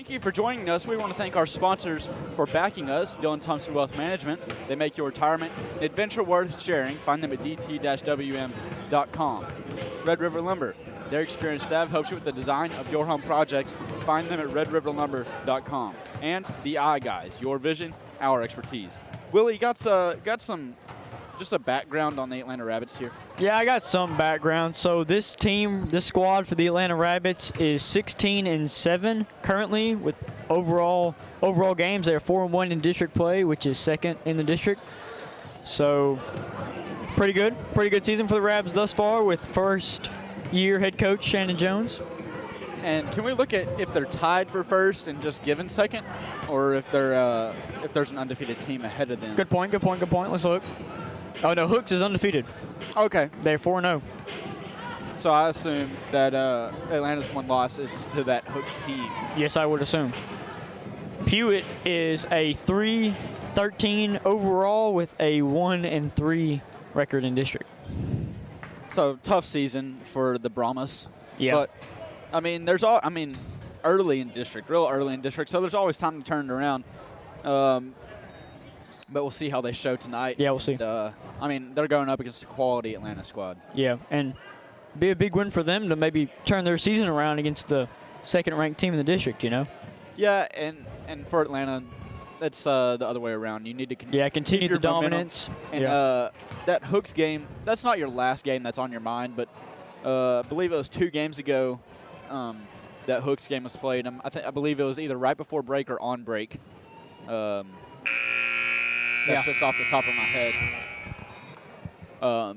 Thank you for joining us. We want to thank our sponsors for backing us, Dillon Thompson Wealth Management. They make your retirement an adventure worth sharing. Find them at dt-wm.com. Red River Lumber. Their experienced staff helps you with the design of your home projects. Find them at redriverlumber.com. And the Eye Guys, your vision, our expertise. Willie, you got some just a background on the Atlanta Rabbits here? Yeah, I got some background. So this squad for the Atlanta Rabbits is 16-7 currently with overall games. They're 4-1 in district play, which is second in the district. So pretty good season for the Rabs thus far with first-year head coach Shannon Jones. And can we look at if they're tied for first and just given second, or if there's an undefeated team ahead of them? Good point. Let's look. Oh, no, Hooks is undefeated. Okay. They're 4-0. So I assume that Atlanta's one loss is to that Hooks team. Yes, I would assume. Pewitt is a 3-13 overall with a 1-3 record in district. So tough season for the Brahmas. Yeah. But early in district, real early in district. So there's always time to turn it around. But we'll see how they show tonight. Yeah, we'll see. They're going up against a quality Atlanta squad. Yeah, and be a big win for them to maybe turn their season around against the second-ranked team in the district, you know? Yeah, and for Atlanta, it's the other way around. You need to continue the dominance. And that Hooks game, that's not your last game that's on your mind, but I believe it was 2 games ago that Hooks game was played. I believe it was either right before break or on break. That's just off the top of my head.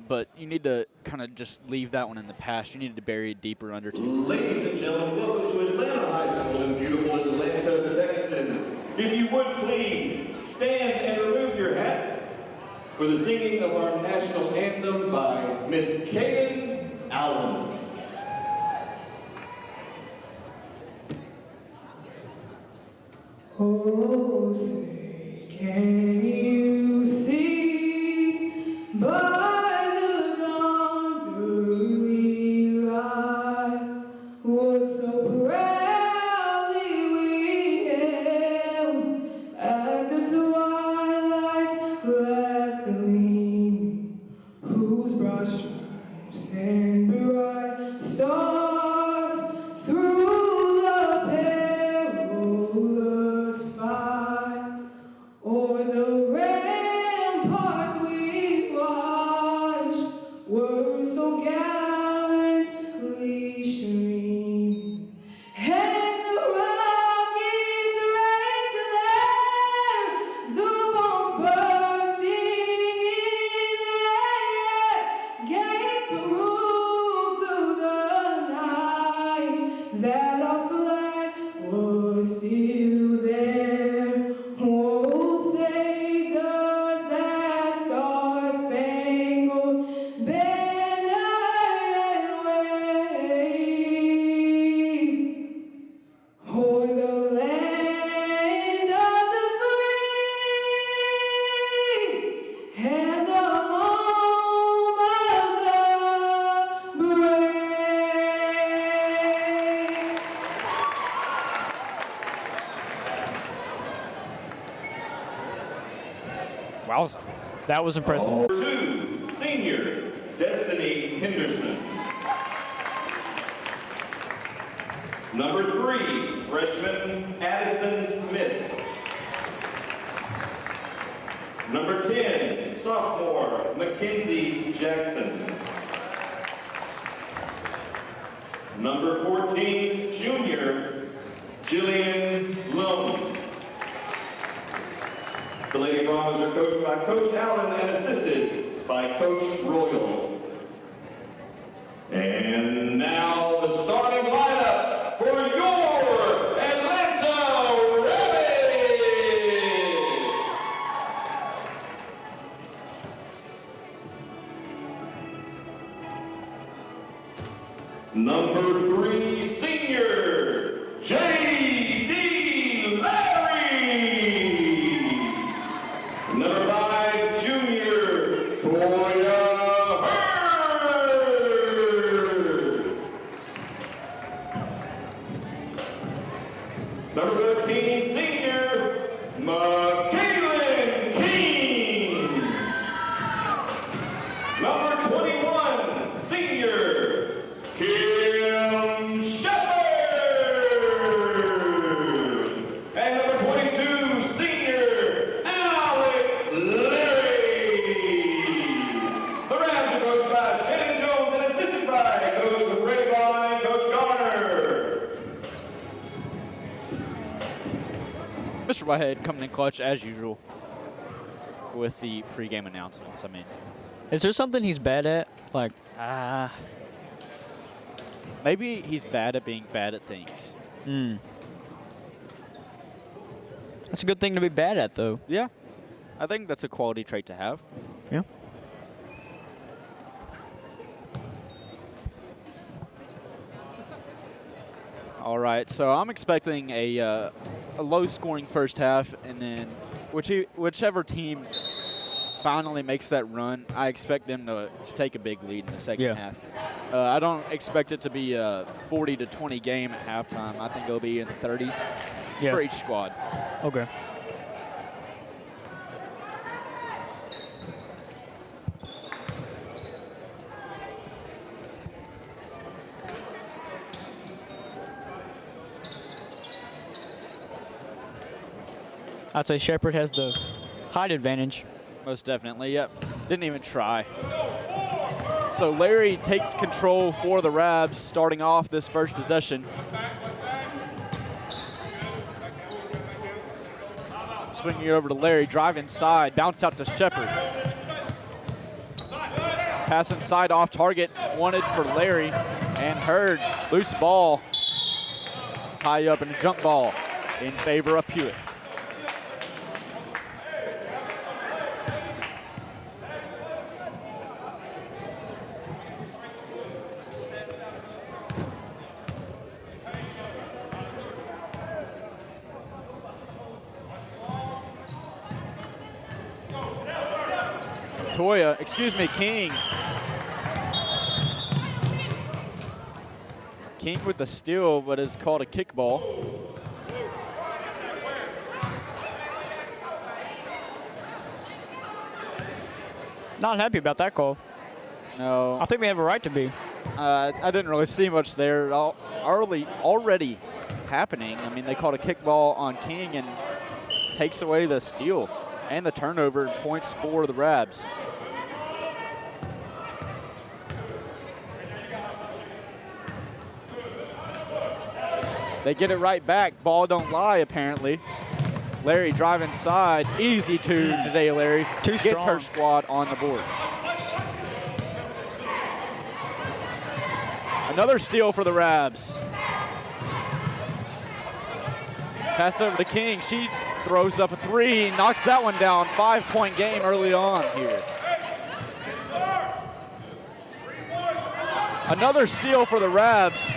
But you need to kind of just leave that one in the past. You need to bury it deeper under too. Ladies and gentlemen, welcome to Atlanta High School in beautiful Atlanta, Texas. If you would please stand and remove your hats for the singing of our national anthem by Miss Kaden Allen. Oh, say, can you see by the dawn's early light what so proudly we hailed at the twilight's last gleam, whose broad stripes and bright stars through the perilous fight o'er the ramparts we watched were so gallantly streamed, and the rockets rang clear, the bombs bursting in air gave proof through the night that our flag was still there. Oh, say does that star-spangled banner yet wave o'er the land of the free and the home of the brave? Wowza. That was impressive. Number 2, senior Destiny Henderson. Number 3, freshman Addison Smith. Number 10, sophomore Mackenzie Jackson. Number 14, junior Jillian Lum. The Lady Brahmas are coached by Coach Allen and assisted by Coach Royal. And now the starting lineup for your Atlanta Rabbits. Number 3, senior J.D. Larry. Number 5, junior Toya Hurd. Number Mr. Whitehead coming in clutch as usual with the pregame announcements. I mean, Is there something he's bad at? Like, maybe he's bad at being bad at things. That's a good thing to be bad at, though. Yeah, I think that's a quality trait to have. Yeah. All right, so I'm expecting a low-scoring first half, and then whichever team finally makes that run, I expect them to take a big lead in the second half. I don't expect it to be a 40-20 game at halftime. I think it'll be in the 30s for each squad. Okay. I'd say Shepherd has the height advantage. Most definitely, yep. Didn't even try. So Larry takes control for the Rabs starting off this first possession. Swinging it over to Larry, drive inside, bounce out to Shepherd. Pass inside off target, wanted for Larry, and Hurd, loose ball. Tie up in a jump ball in favor of Pewitt. King. King with the steal, but is called a kickball. Not happy about that call. No. I think they have a right to be. I didn't really see much there. Already happening. I mean, they called a kickball on King and takes away the steal and the turnover and points for the Rabs. They get it right back. Ball don't lie, apparently. Larry drive inside. Easy two today, Larry. Gets her squad on the board. Another steal for the Rabs. Pass over to King. She throws up a three, knocks that one down. 5-point game early on here. Another steal for the Rabs.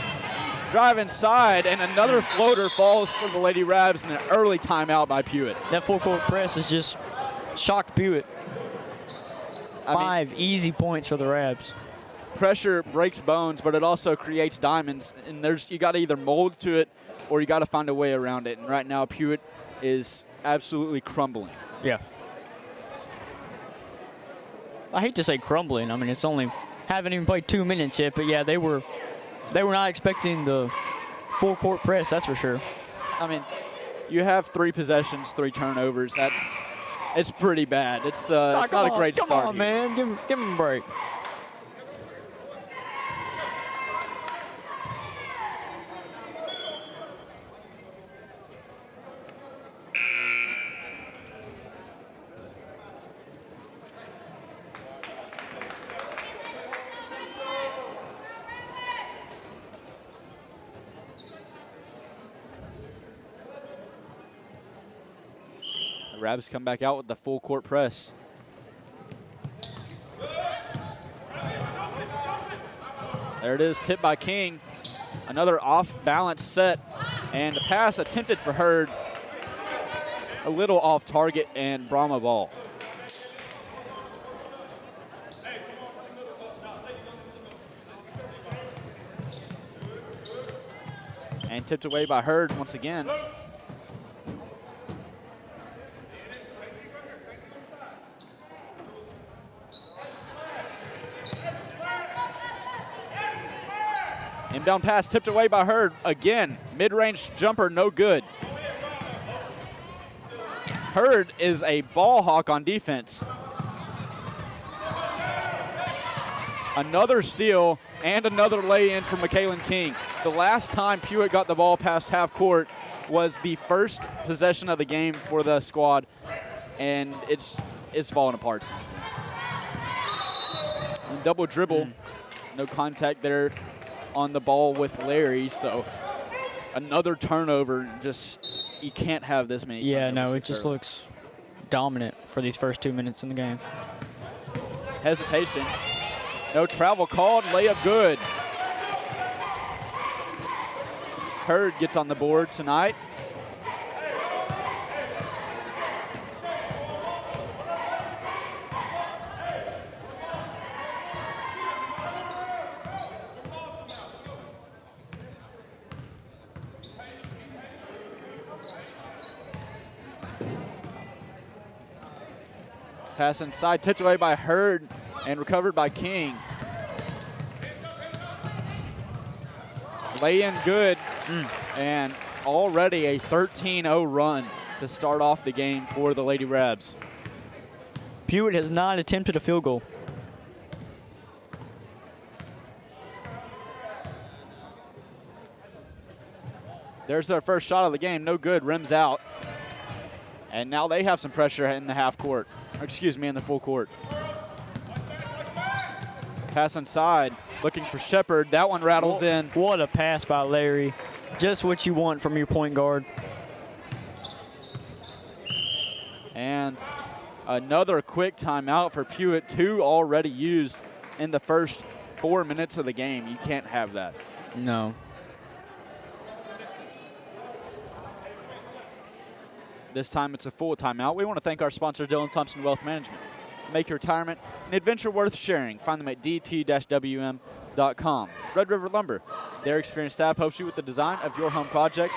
Drive inside, and another floater falls for the Lady Rabs in an early timeout by Pewitt. That full-court press has just shocked Pewitt. Five easy points for the Rabs. Pressure breaks bones, but it also creates diamonds, and you got to either mold to it or you got to find a way around it. And right now, Pewitt is absolutely crumbling. Yeah. I hate to say crumbling. I mean, it's only haven't even played 2 minutes yet, but yeah, they were not expecting the full court press, that's for sure. I mean, you have 3 possessions, 3 turnovers. It's pretty bad. It's not a great start. Come on, here. man. Give him a break. Rabs come back out with the full court press. There it is, tipped by King. Another off-balance set, and a pass attempted for Hurd. A little off target, and Brahma ball. And tipped away by Hurd once again. Inbound pass tipped away by Hurd. Again, mid-range jumper, no good. Hurd is a ball hawk on defense. Another steal and another lay-in from McKaylin King. The last time Pewitt got the ball past half court, was the first possession of the game for the squad, and it's fallen apart since then. And double dribble, no contact there on the ball with Larry, so another turnover. Just, you can't have this many turnovers. Yeah, no, it just looks dominant for these first 2 minutes in the game. Hesitation. No travel called. Layup good. Hurd gets on the board tonight. Pass inside, tipped away by Hurd and recovered by King. Lay in good, and already a 13-0 run to start off the game for the Lady Rabs. Pewitt has not attempted a field goal. There's their first shot of the game, no good, rims out. And now they have some pressure in the half court, or excuse me, in the full court. Pass inside, looking for Shepard. That one rattles in. What a pass by Larry. Just what you want from your point guard. And another quick timeout for Pewitt, 2 already used in the first 4 minutes of the game. You can't have that. No. This time it's a full timeout. We want to thank our sponsor, Dillon Thompson Wealth Management. Make your retirement an adventure worth sharing. Find them at dt-wm.com. Red River Lumber. Their experienced staff helps you with the design of your home projects.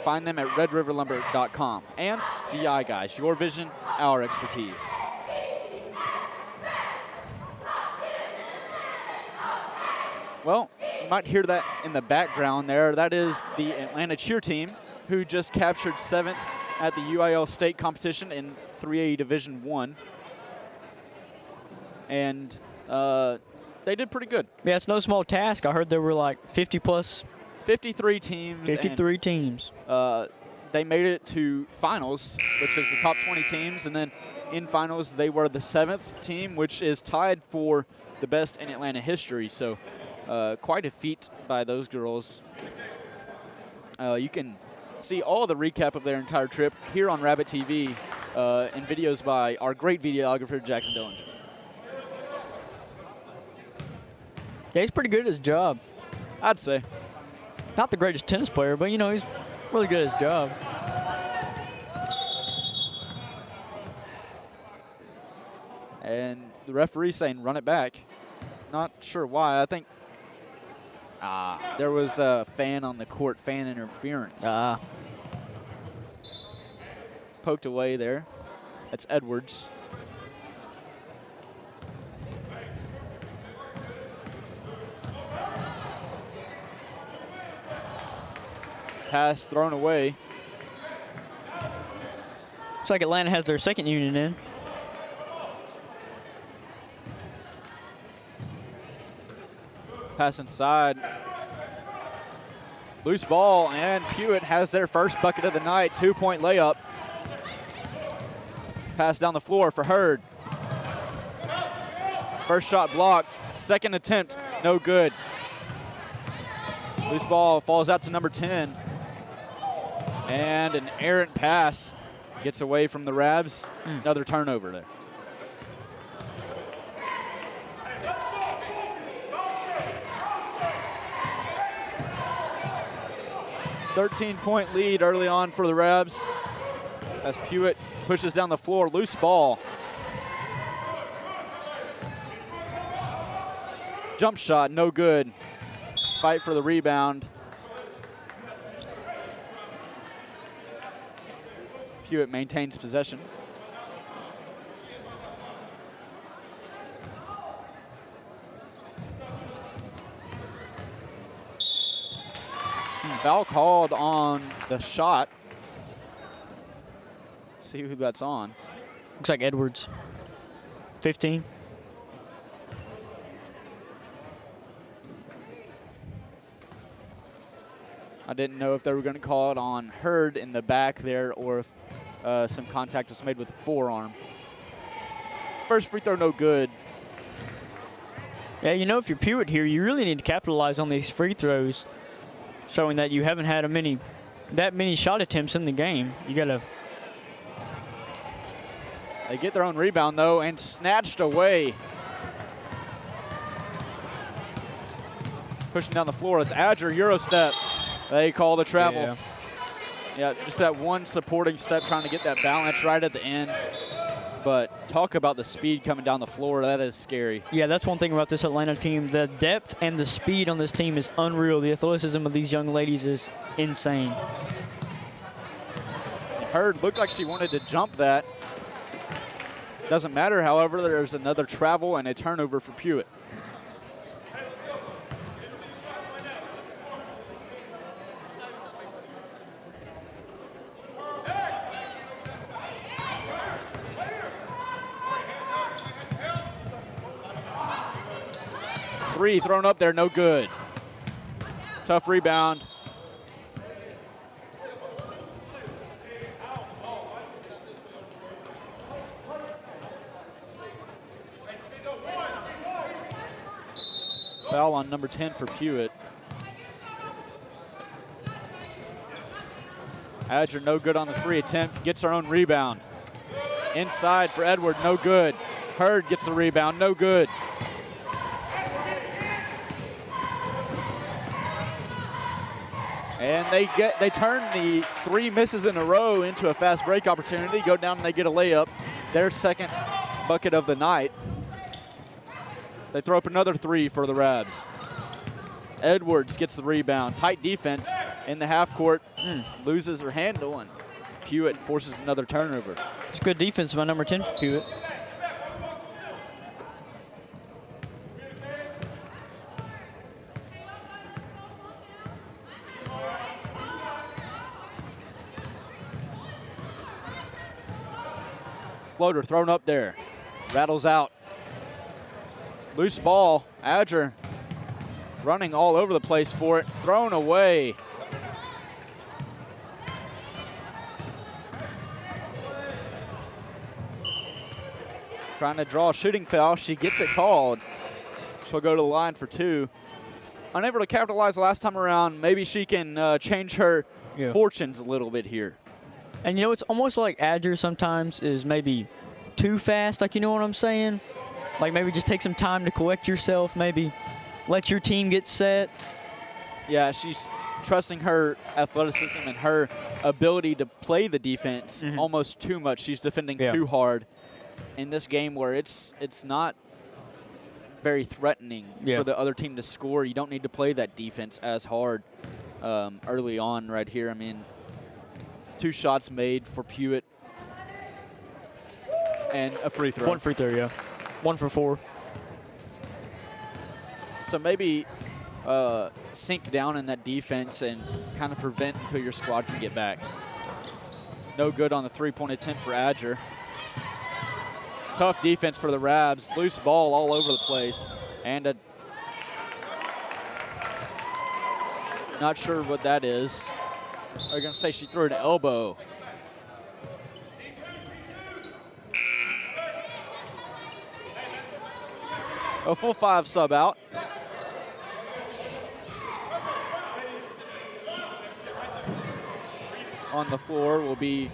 Find them at redriverlumber.com. And the Eye Guys, your vision, our expertise. Well, you might hear that in the background there. That is the Atlanta cheer team, who just captured 7th at the UIL state competition in 3A Division I. And they did pretty good. Yeah, it's no small task. I heard there were like 50 plus. 53 teams. 53 teams. They made it to finals, which is the top 20 teams. And then in finals, they were the 7th team, which is tied for the best in Atlanta history. So quite a feat by those girls. You can see all the recap of their entire trip here on Rabbit TV and videos by our great videographer, Jackson Dillinger. Yeah, he's pretty good at his job. I'd say. Not the greatest tennis player, but, you know, he's really good at his job. And the referee saying run it back. Not sure why. I think there was a fan on the court, fan interference. Poked away there. That's Edwards. Pass thrown away. Looks like Atlanta has their second unit in. Pass inside. Loose ball, and Pewitt has their first bucket of the night. 2-point layup. Pass down the floor for Hurd. First shot blocked. Second attempt, no good. Loose ball falls out to number 10. And an errant pass gets away from the Rabs. Another turnover there. .13 lead early on for the Rabs as Pewitt pushes down the floor. Loose ball. Jump shot, no good. Fight for the rebound. Pewitt maintains possession. Foul called on the shot. See who that's on. Looks like Edwards. 15. I didn't know if they were going to call it on Hurd in the back there or if some contact was made with the forearm. First free throw, no good. Yeah, you know, if you're Pewitt here, you really need to capitalize on these free throws, showing that you haven't had that many shot attempts in the game. You got to. They get their own rebound, though, and snatched away. Pushing down the floor, it's Adger, Euro step. They call the travel. Yeah, just that one supporting step, trying to get that balance right at the end. But talk about the speed coming down the floor. That is scary. Yeah, that's one thing about this Atlanta team. The depth and the speed on this team is unreal. The athleticism of these young ladies is insane. Hurd looked like she wanted to jump that. Doesn't matter, however, there's another travel and a turnover for Pewitt. Three thrown up there, no good. Tough rebound. Foul on number 10 for Pewitt. Adger no good on the free attempt, gets her own rebound. Inside for Edward, no good. Hurd gets the rebound, no good. And they turn the 3 misses in a row into a fast break opportunity, go down and they get a layup. Their second bucket of the night. They throw up another 3 for the Rabs. Edwards gets the rebound. Tight defense in the half court. Loses her handle, and Pewitt forces another turnover. It's good defense by number 10 for Pewitt. Floater thrown up there. Rattles out. Loose ball. Adger running all over the place for it. Thrown away. Trying to draw a shooting foul. She gets it called. She'll go to the line for 2. Unable to capitalize last time around. Maybe she can change her fortunes a little bit here. And, you know, it's almost like Adger sometimes is maybe too fast, like, you know what I'm saying? Like, maybe just take some time to collect yourself, maybe let your team get set. Yeah, she's trusting her athleticism and her ability to play the defense almost too much. She's defending too hard in this game where it's not very threatening for the other team to score. You don't need to play that defense as hard early on right here. I mean, 2 shots made for Pewitt and a free throw. 1 free throw, yeah. 1 for 4. So maybe sink down in that defense and kind of prevent until your squad can get back. No good on the 3-point attempt for Adger. Tough defense for the Rabs. Loose ball all over the place. And not sure what that is. They're going to say she threw an elbow. A full 5 sub out. On the floor will be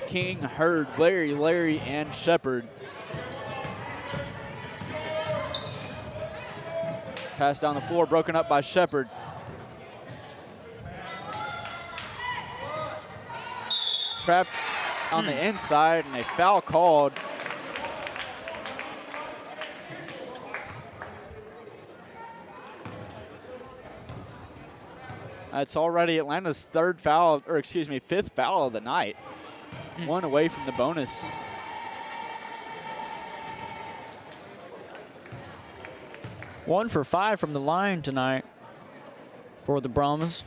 King, Hurd, Larry, and Shepard. Pass down the floor, broken up by Shepard. Trapped on the inside, and a foul called. That's already Atlanta's 5th foul of the night. 1 away from the bonus. One for 5 from the line tonight for the Brahmas.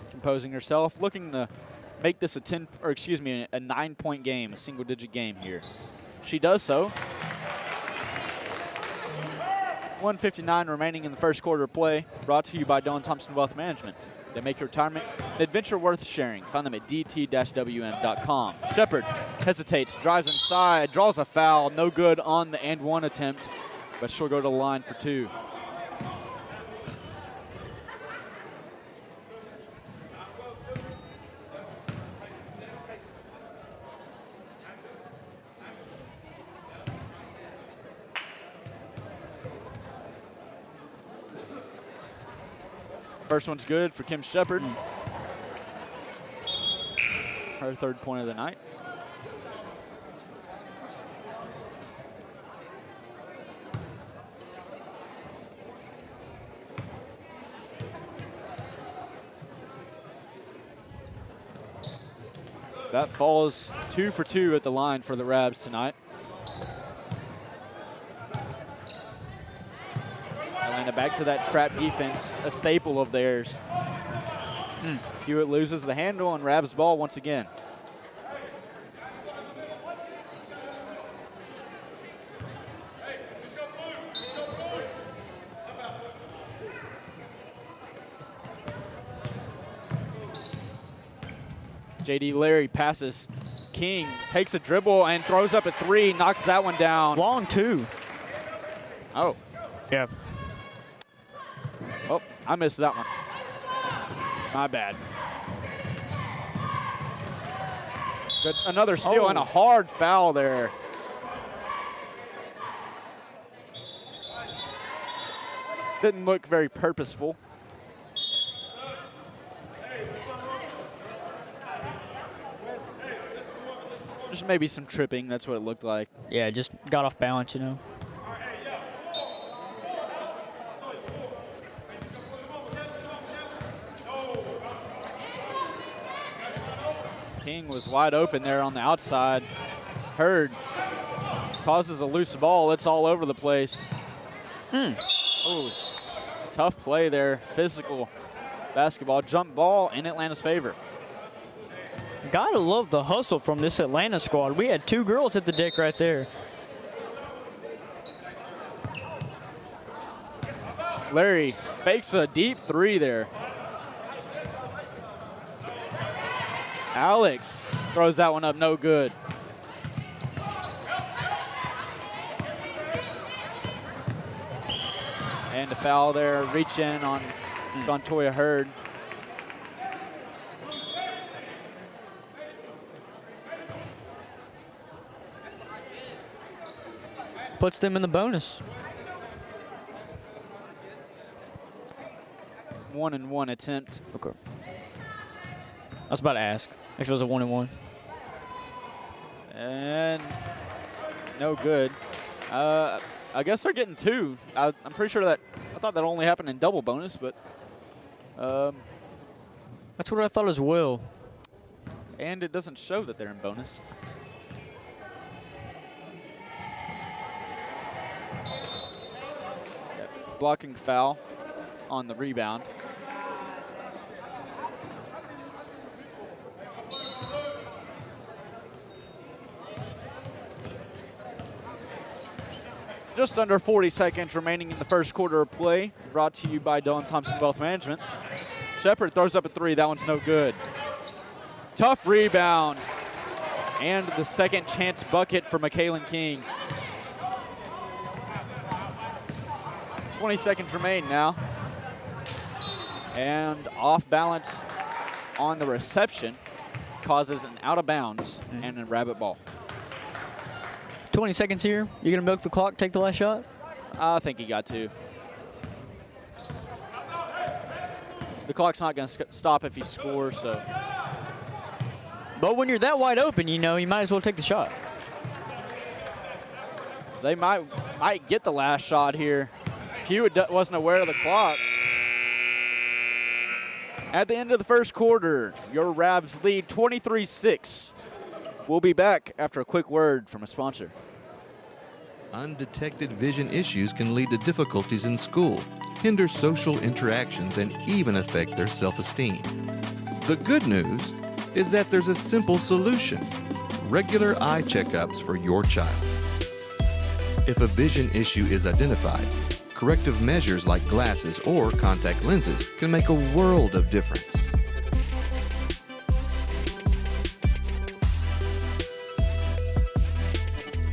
Composing herself, looking to make this a 9-point game, a single-digit game here. She does so. 1:59 remaining in the first quarter of play. Brought to you by Don Thompson Wealth Management. They make your retirement an adventure worth sharing. Find them at dt-wm.com. Shepard hesitates, drives inside, draws a foul. No good on the and one attempt, but she'll go to the line for 2. First one's good for Kim Shepard. Her 3rd point of the night. That falls 2 for 2 at the line for the Rabs tonight. Atlanta back to that trap defense, a staple of theirs. Pewitt loses the handle and Rabs ball once again. J.D. Larry passes. King takes a dribble and throws up a 3, knocks that one down. Long 2. Oh. Yeah. Oh, I missed that one. My bad. Good, another steal and a hard foul there. Didn't look very purposeful. Just maybe some tripping, that's what it looked like. Yeah, just got off balance, you know. King was wide open there on the outside. Hurd causes a loose ball. It's all over the place. Oh, tough play there. Physical basketball. Jump ball in Atlanta's favor. Gotta love the hustle from this Atlanta squad. We had 2 girls at the deck right there. Larry fakes a deep 3 there. Alex throws that one up, no good. And a foul there, reach in on Jontoya Hurd. Puts them in the bonus. 1-and-1 attempt. Okay. I was about to ask if it was a 1-and-1. And no good. I guess they're getting 2. I'm pretty sure that, I thought that only happened in double bonus, but. That's what I thought as well. And it doesn't show that they're in bonus. Blocking foul on the rebound. Just under 40 seconds remaining in the first quarter of play. Brought to you by Don Thompson Wealth Management. Shepard throws up a 3. That one's no good. Tough rebound. And the second chance bucket for McKaylin King. 20 seconds remain now. And off balance on the reception causes an out of bounds and a rabbit ball. 20 seconds here. You gonna milk the clock, take the last shot? I think he got to. The clock's not gonna stop if he scores, so. But when you're that wide open, you know, you might as well take the shot. They might get the last shot here. Pewitt wasn't aware of the clock. At the end of the first quarter, your Rabs lead 23-6. We'll be back after a quick word from a sponsor. Undetected vision issues can lead to difficulties in school, hinder social interactions, and even affect their self-esteem. The good news is that there's a simple solution: regular eye checkups for your child. If a vision issue is identified, corrective measures like glasses or contact lenses can make a world of difference.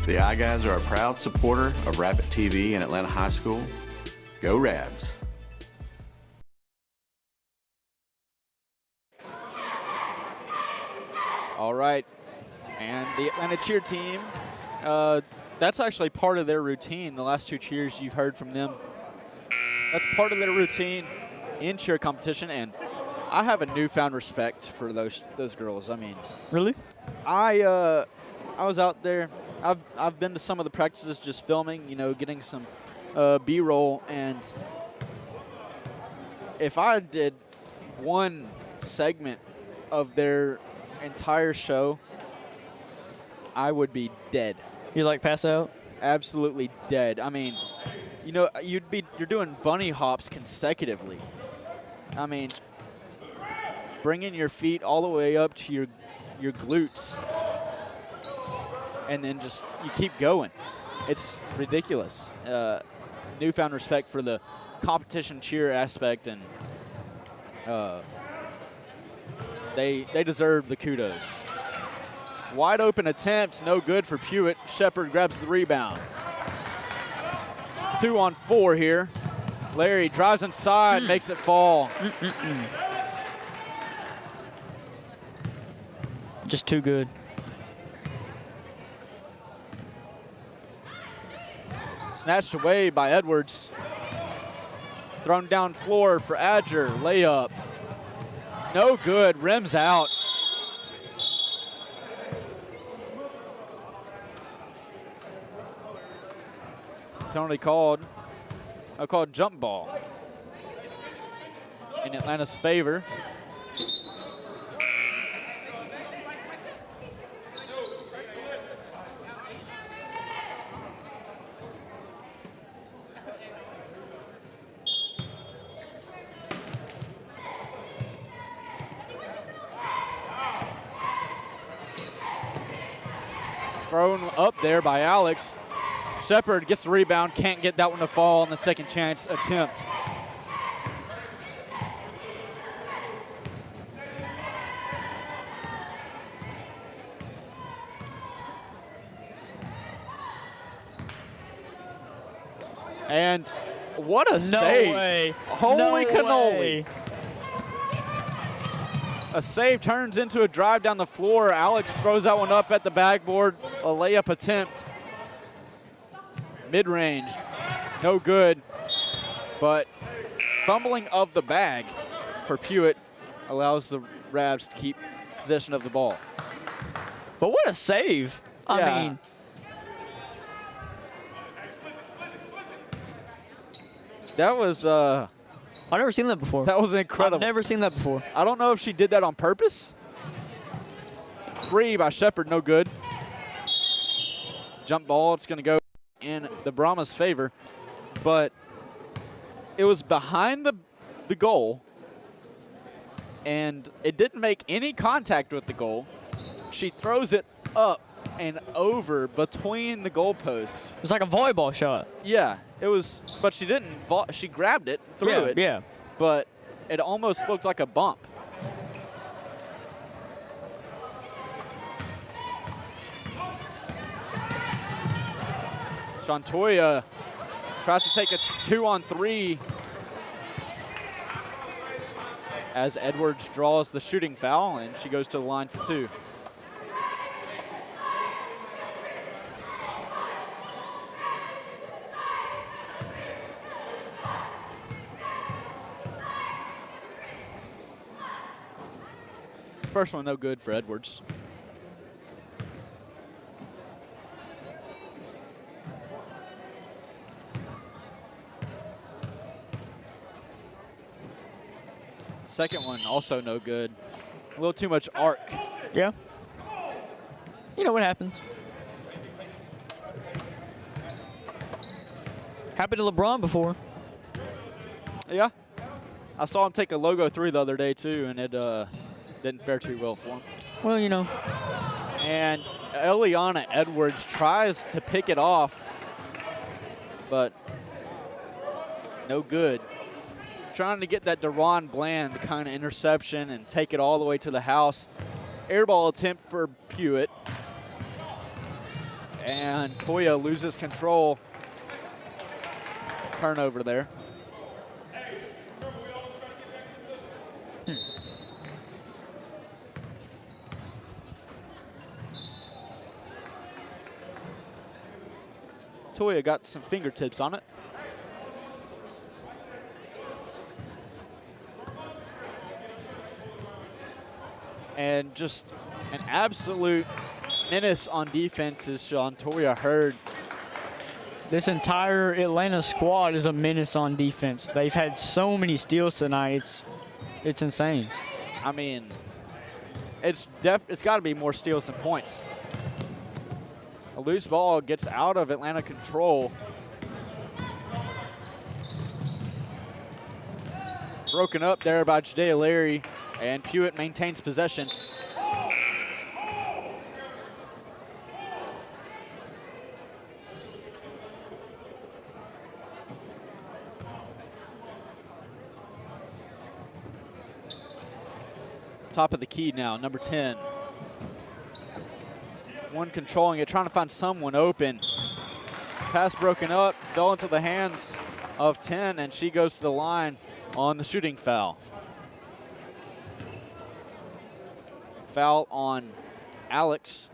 The I Guys are a proud supporter of Rabbit TV and Atlanta High School. Go Rabs! All right, and the Atlanta cheer team, that's actually part of their routine. The last 2 cheers you've heard from them, that's part of their routine in cheer competition, and I have a newfound respect for those girls. I mean, Really? I was out there. I've been to some of the practices just filming, you know, getting some B-roll, and if I did one segment of their entire show, I would be dead. You like pass out? Absolutely dead. I mean, you know, you're doing bunny hops consecutively. I mean, bringing your feet all the way up to your glutes, and then just you keep going. It's ridiculous. Newfound respect for the competition cheer aspect, and they deserve the kudos. Wide open attempt, no good for Pewitt. Shepard grabs the rebound. 2 on 4 here. Larry drives inside, makes it fall. Just too good. Snatched away by Edwards. Thrown down floor for Adger, layup. No good, rims out. Penalty called. I called jump ball in Atlanta's favor. Thrown up there by Alex. Shepard gets the rebound, can't get that one to fall on the second chance attempt. And what a No save. way. Holy No cannoli. way. A save turns into a drive down the floor. Alex throws that one up at the backboard. A layup attempt. Mid-range, no good. But fumbling of the bag for Pewitt allows the Rabs to keep possession of the ball. But what a save. I Yeah. mean, That was I've never seen that before. that was incredible. I've never seen that before. I don't know if she did that on purpose. 3 by Shepard, no good. Jump ball, it's going to go in the Brahma's favor, but it was behind the goal, and it didn't make any contact with the goal. She throws it up and over between the goalposts. It's like a volleyball shot. Yeah, it was, but she didn't. She grabbed it, threw Yeah, it, yeah. but it almost looked like a bump. Shantoya tries to take a 2-on-3 as Edwards draws the shooting foul, and she goes to the line for 2. First one no good for Edwards. Second one also no good. A little too much arc. Yeah. You know what happens. Happened to LeBron before. Yeah. I saw him take a logo 3 the other day too, and it didn't fare too well for him. Well, you know. And Eliana Edwards tries to pick it off, but No good. Trying to get that Deron Bland kind of interception and take it all the way to the house. Airball attempt for Pewitt. And Toya loses control. Turnover there. Toya got some fingertips on it. And just an absolute menace on defense is Sean Toya Hurd. This entire Atlanta squad is a menace on defense. They've had so many steals tonight. It's insane. I mean, it's got to be more steals than points. A loose ball gets out of Atlanta control. Broken up there by Jadea Larry, and Pewitt maintains possession. Top of the key now, number 10. One controlling it, trying to find someone open. Pass broken up, fell into the hands of 10, and she goes to the line on the shooting foul. Foul on Alex.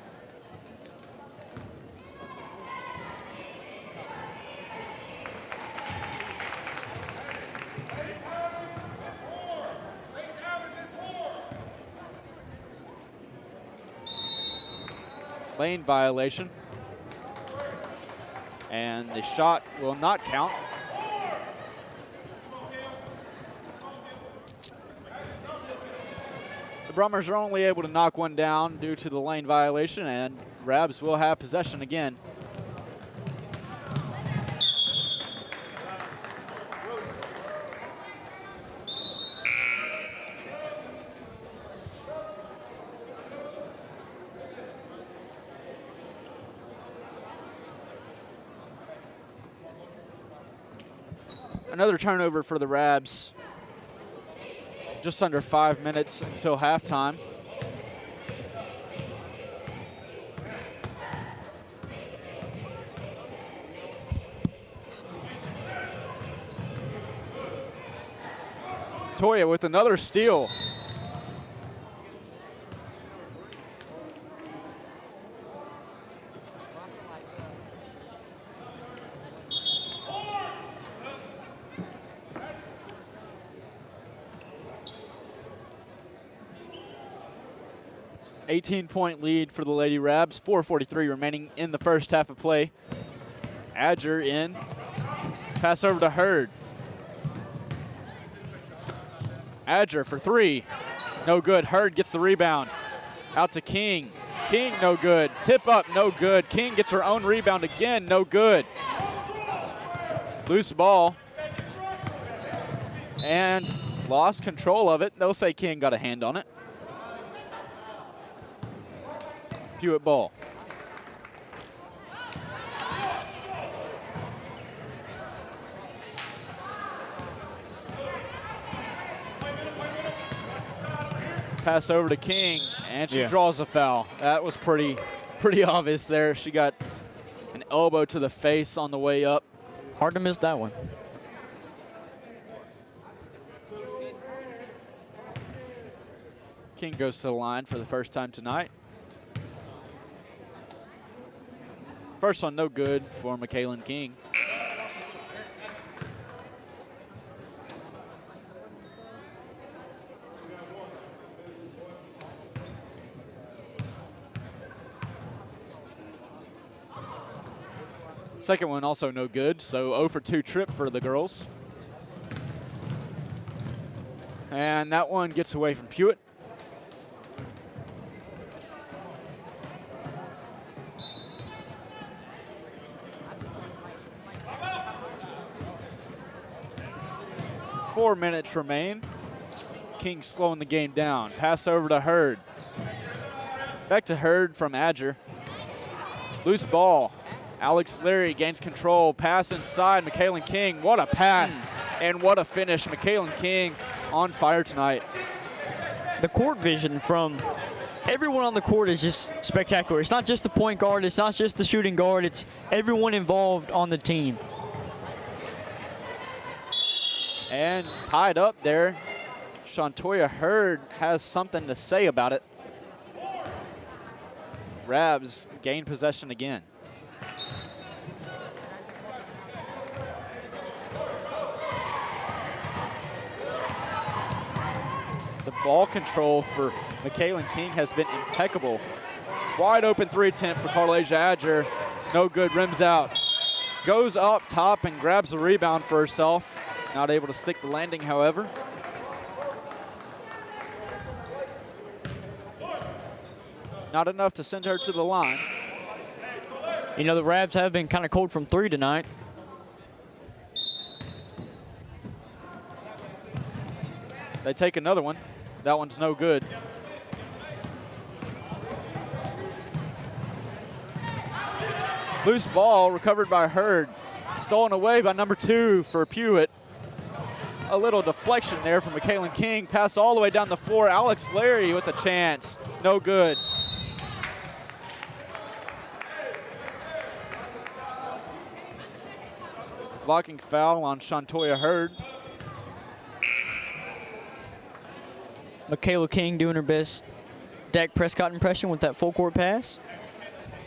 Lane violation. And the shot will not count. The Brummers are only able to knock one down due to the lane violation, and Rabs will have possession again. Another turnover for the Rabs. Just under 5 minutes until halftime. Toya with another steal. .8 lead for the Lady Rabs. 4:43 remaining in the first half of play. Adger in. Pass over to Hurd. Adger for three. No good. Hurd gets the rebound. Out to King. King, no good. Tip up, no good. King gets her own rebound again, no good. Loose ball. And lost control of it. They'll say King got a hand on it. Pewitt ball. Pass over to King, and she draws a foul. That was pretty obvious there. She got an elbow to the face on the way up. Hard to miss that one. King goes to the line for the first time tonight. First one no good for McKaylin King. Second one also no good, so 0 for 2 trip for the girls. And that one gets away from Pewitt. Four minutes remain. King slowing the game down. Pass over to Hurd. Back to Hurd from Adger. Loose ball. Alex Leary gains control. Pass inside. McKaylin King. What a pass. And what a finish. Michaelan King on fire tonight. The court vision from everyone on the court is just spectacular. It's not just the point guard, it's not just the shooting guard, it's everyone involved on the team. And tied up there. Shantoya Hurd has something to say about it. Rabs gain possession again. The ball control for Michaelan King has been impeccable. Wide open 3 attempt for Carlasia Adger. No good, rims out. Goes up top and grabs the rebound for herself. Not able to stick the landing, however. Not enough to send her to the line. You know, the Rabs have been kind of cold from 3 tonight. They take another one. That one's no good. Loose ball recovered by Hurd. Stolen away by number 2 for Pewitt. A little deflection there from Michaelan King. Pass all the way down the floor. Alex Larry with a chance. No good. Blocking foul on Shantoya Hurd. Michaela King doing her best Dak Prescott impression with that full court pass.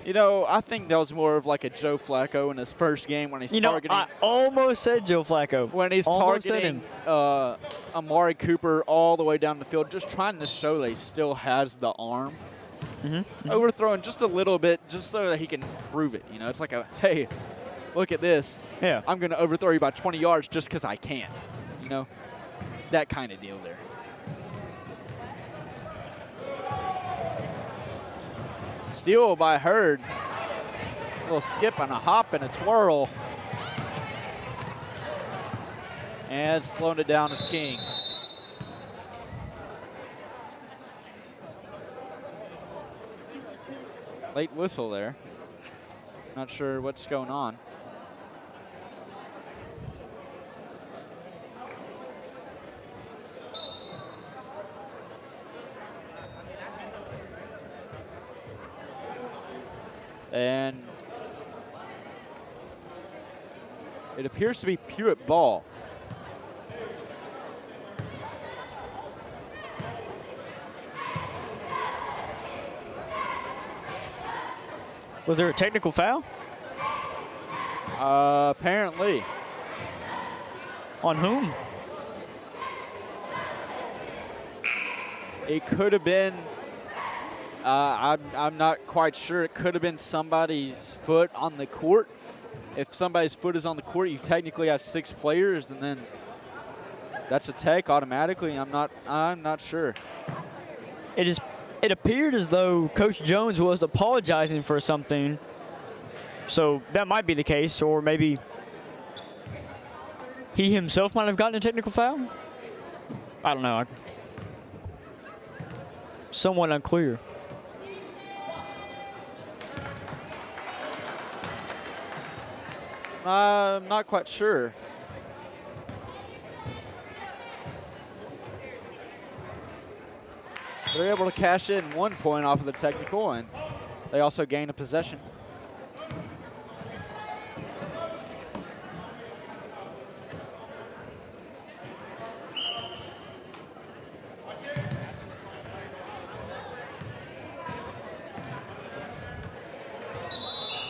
You know, I think that was more of like a Joe Flacco in his first game when he's targeting. I almost said Joe Flacco. When he's almost targeting Amari Cooper all the way down the field, just trying to show that he still has the arm. Overthrowing just a little bit just so that he can prove it. You know, it's like a, hey, look at this. Yeah. I'm going to overthrow you by 20 yards just because I can. You know, that kind of deal there. Steal by Hurd. A little skip and a hop and a twirl. And slowing it down is King. Late whistle there. Not sure what's going on. And it appears to be Pewitt ball. Was there a technical foul? Apparently. On whom? It could have been, I'm not quite sure. It could have been somebody's foot on the court. If somebody's foot is on the court, you technically have 6 players, and then that's a tech automatically. I'm not sure. It appeared as though Coach Jones was apologizing for something. So that might be the case, or maybe he himself might have gotten a technical foul. I don't know. Somewhat unclear. I'm not quite sure. They're able to cash in 1 point off of the technical, and they also gain a possession.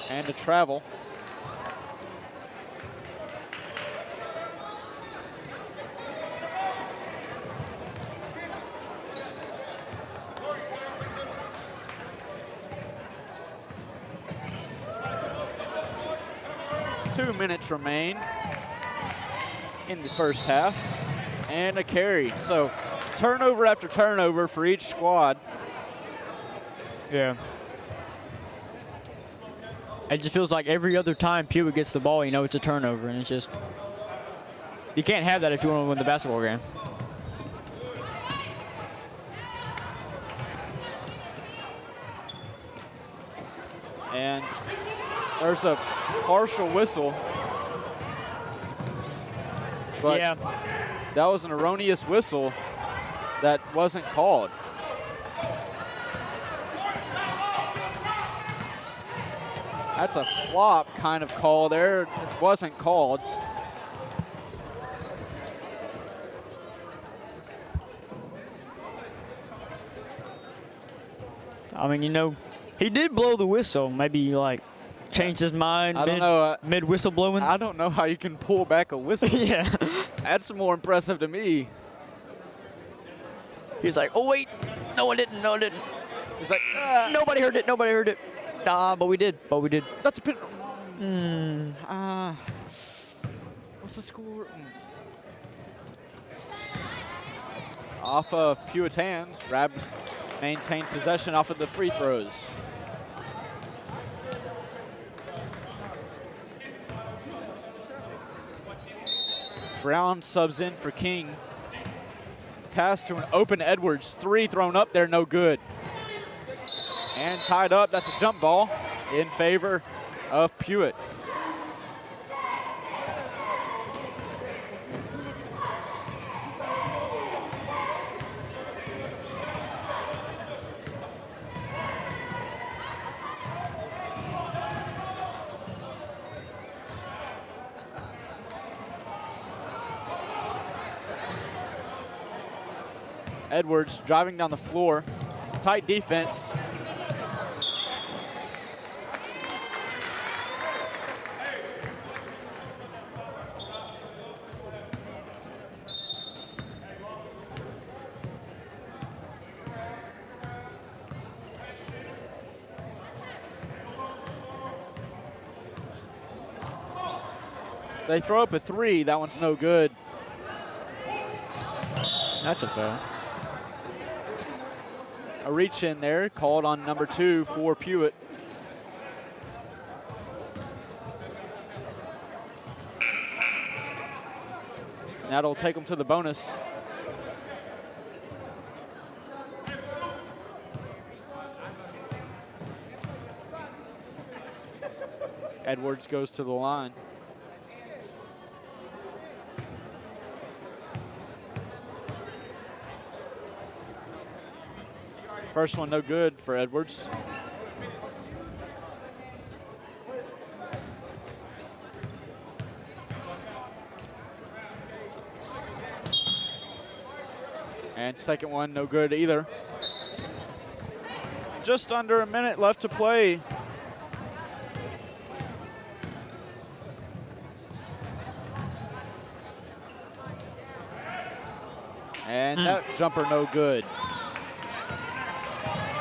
And to travel. Two minutes remain in the first half, and a carry. So turnover after turnover for each squad. Yeah. It just feels like every other time Pewitt gets the ball, you know it's a turnover, and it's just, you can't have that if you want to win the basketball game. And there's a partial whistle, but Yeah. that was an erroneous whistle that wasn't called. That's a flop kind of call there. It wasn't called. I mean, you know, he did blow the whistle. Maybe like changed his mind I don't know. mid whistle blowing. I don't know how you can pull back a whistle. Yeah. That's more impressive to me. He's like, oh wait, no, I didn't. No, I didn't. He's like, Nobody heard it. Nobody heard it. Nah, but we did. But we did. that's a bit. What's the score? Off of Pewitt's hands, Rabs maintain possession off of the free throws. Brown subs in for King. Pass to an open Edwards. Three thrown up there, no good. And tied up, that's a jump ball in favor of Pewitt. Edwards driving down the floor. Tight defense. They throw up a three. That one's no good. That's a foul. A reach in there, called on number 2 for Pewitt. That'll take them to the bonus. Edwards goes to the line. First one no good for Edwards. And second one no good either. Just under a minute left to play. And that jumper no good.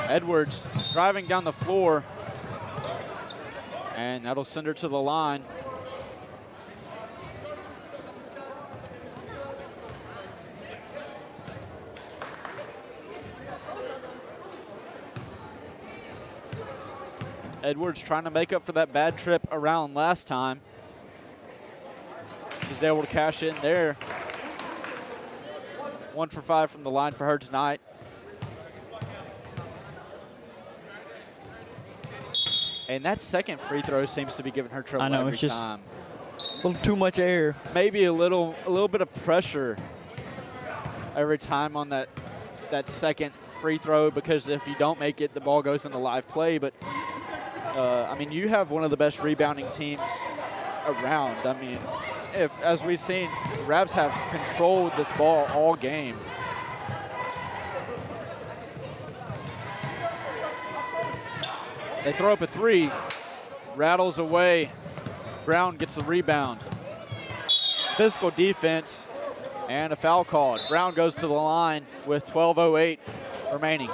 Edwards driving down the floor, and that'll send her to the line. Edwards trying to make up for that bad trip around last time. She's able to cash in there. 1 for 5 from the line for her tonight. And that second free throw seems to be giving her trouble I know, every it's just time. a little too much air. Maybe a little bit of pressure every time on that second free throw, because if you don't make it, the ball goes into live play. But I mean, you have one of the best rebounding teams around. I mean, as we've seen, Rabs have controlled this ball all game. They throw up a three, rattles away. Brown gets the rebound. Physical defense and a foul called. Brown goes to the line with 12:08 remaining.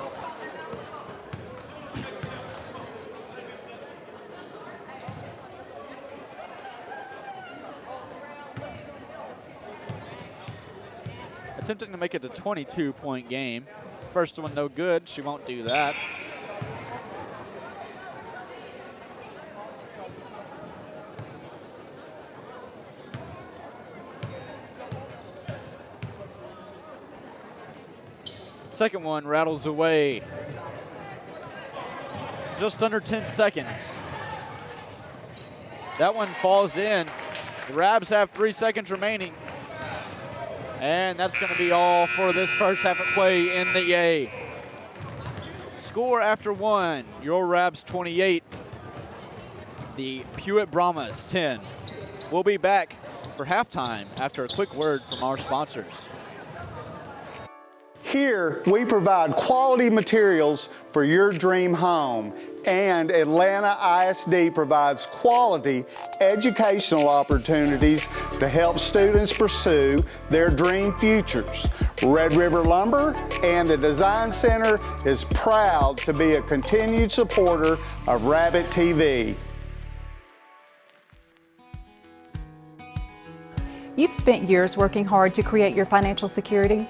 Attempting to make it a 22-point game. First one no good, she won't do that. Second one rattles away. Just under 10 seconds. That one falls in. The Rabs have 3 seconds remaining. And that's going to be all for this first half of play in the A. Score after one, your Rabs 28, the Pewitt Brahmas 10. We'll be back for halftime after a quick word from our sponsors. Here, we provide quality materials for your dream home, and Atlanta ISD provides quality educational opportunities to help students pursue their dream futures. Red River Lumber and the Design Center is proud to be a continued supporter of Rabbit TV. You've spent years working hard to create your financial security.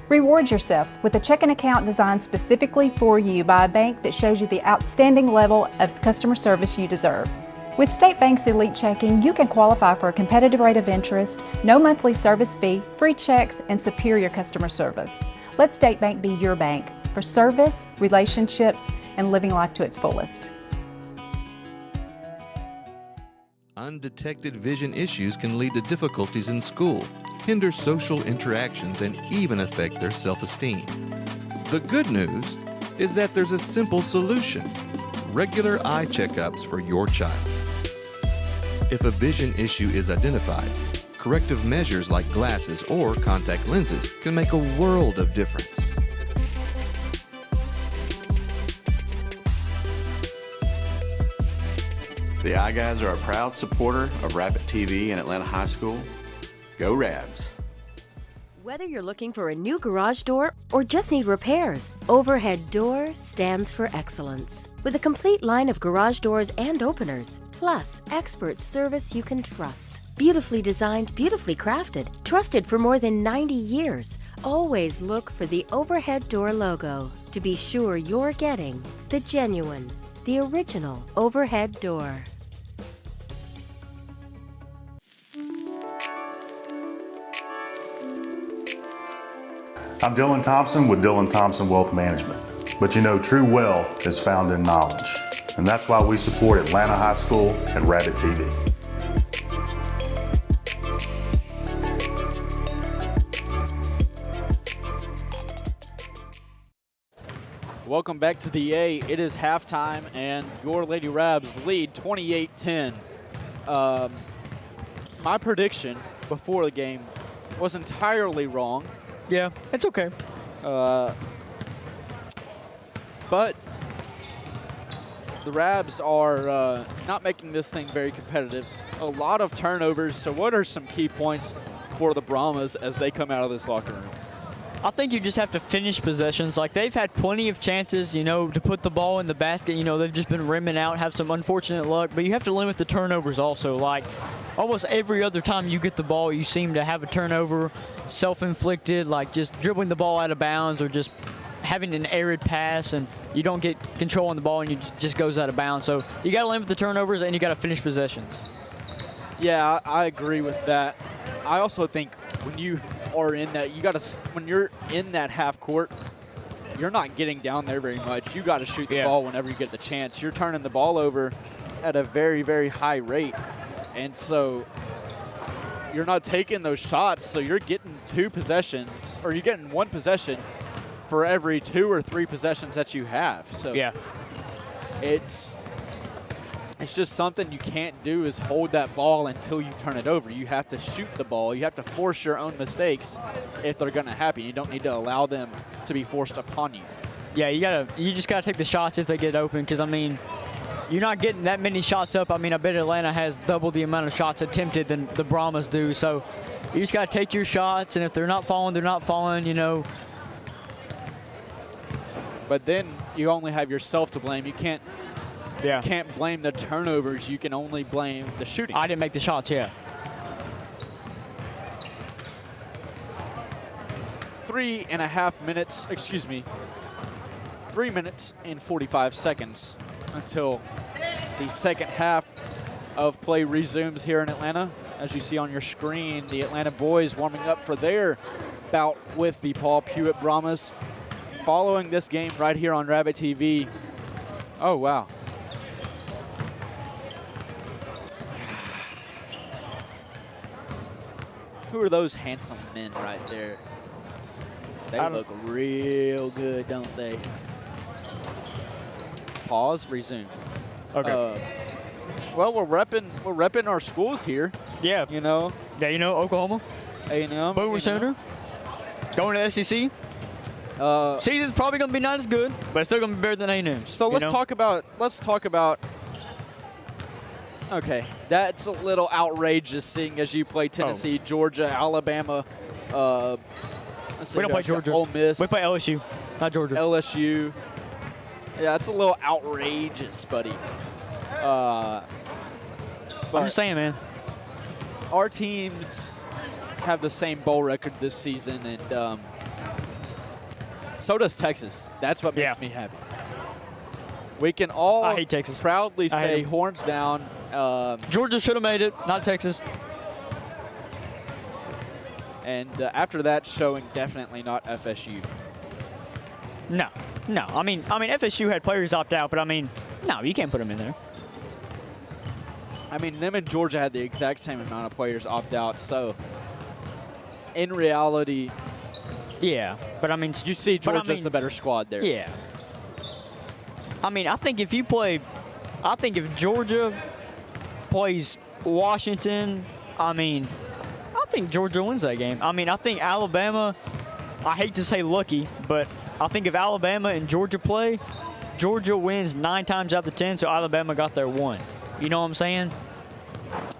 Reward yourself with a checking account designed specifically for you by a bank that shows you the outstanding level of customer service you deserve. With State Bank's Elite Checking, you can qualify for a competitive rate of interest, no monthly service fee, free checks, and superior customer service. Let State Bank be your bank for service, relationships, and living life to its fullest. Undetected vision issues can lead to difficulties in school, hinder social interactions, and even affect their self-esteem. The good news is that there's a simple solution: regular eye checkups for your child. If a vision issue is identified, corrective measures like glasses or contact lenses can make a world of difference. The Eye Guys are a proud supporter of Rabbit TV and Atlanta High School. Go Rabs! Whether you're looking for a new garage door or just need repairs, Overhead Door stands for excellence. With a complete line of garage doors and openers, plus expert service you can trust. Beautifully designed, beautifully crafted, trusted for more than 90 years. Always look for the Overhead Door logo to be sure you're getting the genuine, the original Overhead Door. I'm Dylan Thompson with Dylan Thompson Wealth Management. But you know, true wealth is found in knowledge. And that's why we support Atlanta High School and Rabbit TV. Welcome back to the A. It is halftime, and your Lady Rabs lead 28-10. My prediction before the game was entirely wrong. Yeah, it's okay. But the Rabs are not making this thing very competitive. A lot of turnovers. So what are some key points for the Brahmas as they come out of this locker room? I think you just have to finish possessions. Like, they've had plenty of chances, you know, to put the ball in the basket. You know, they've just been rimming out, have some unfortunate luck. But you have to limit the turnovers also. Like, almost every other time you get the ball, you seem to have a turnover, self-inflicted, like just dribbling the ball out of bounds or just having an arid pass, and you don't get control on the ball and it just goes out of bounds. So you got to limit the turnovers and you got to finish possessions. Yeah, I agree with that. I also think when you are in that, when you're in that half court, you're not getting down there very much. You got to shoot the ball whenever you get the chance. You're turning the ball over at a very, very high rate. And so you're not taking those shots, so you're getting two possessions, or you're getting one possession for every 2 or 3 possessions that you have. So yeah, it's just something you can't do is hold that ball until you turn it over. You have to shoot the ball. You have to force your own mistakes if they're going to happen. You don't need to allow them to be forced upon you. Yeah, you just got to take the shots if they get open, because, I mean, you're not getting that many shots up. I mean, I bet Atlanta has double the amount of shots attempted than the Brahmas do. So you just got to take your shots, and if they're not falling, they're not falling, you know. But then you only have yourself to blame. You can't blame the turnovers. You can only blame the shooting. I didn't make the shots, yeah. 3.5 minutes, 3 minutes and 45 seconds until the second half of play resumes here in Atlanta. As you see on your screen, the Atlanta boys warming up for their bout with the Paul Pewitt Brahmas. Following this game right here on Rabbit TV. Oh, wow. Who are those handsome men right there? They look real good, don't they? Pause. Resume. Okay. Well, we're repping our schools here. Yeah. You know. Yeah, you know, Oklahoma. A&M. Boomer Sooner. Going to SEC. Season's probably going to be not as good, but it's still going to be better than A&M. So let's talk about. Okay, that's a little outrageous, seeing as you play Tennessee, Georgia, Alabama. We don't play Georgia. Ole Miss. We play LSU, not Georgia. LSU. Yeah, that's a little outrageous, buddy. I'm just saying, man. Our teams have the same bowl record this season, and so does Texas. That's what makes me happy. We can all I hate Texas. Proudly say horns down. Georgia should have made it, not Texas. And after that showing, definitely not FSU. No. I mean, FSU had players opt out, but I mean, no, you can't put them in there. I mean, them and Georgia had the exact same amount of players opt out. So, in reality, yeah. But I mean, you see Georgia's the better squad there. Yeah. I mean, I think if Georgia plays Washington, I think Georgia wins that game. I mean, I think Alabama, I hate to say lucky, but I think if Alabama and Georgia play, Georgia wins 9 times out of 10, so Alabama got their 1. You know what I'm saying?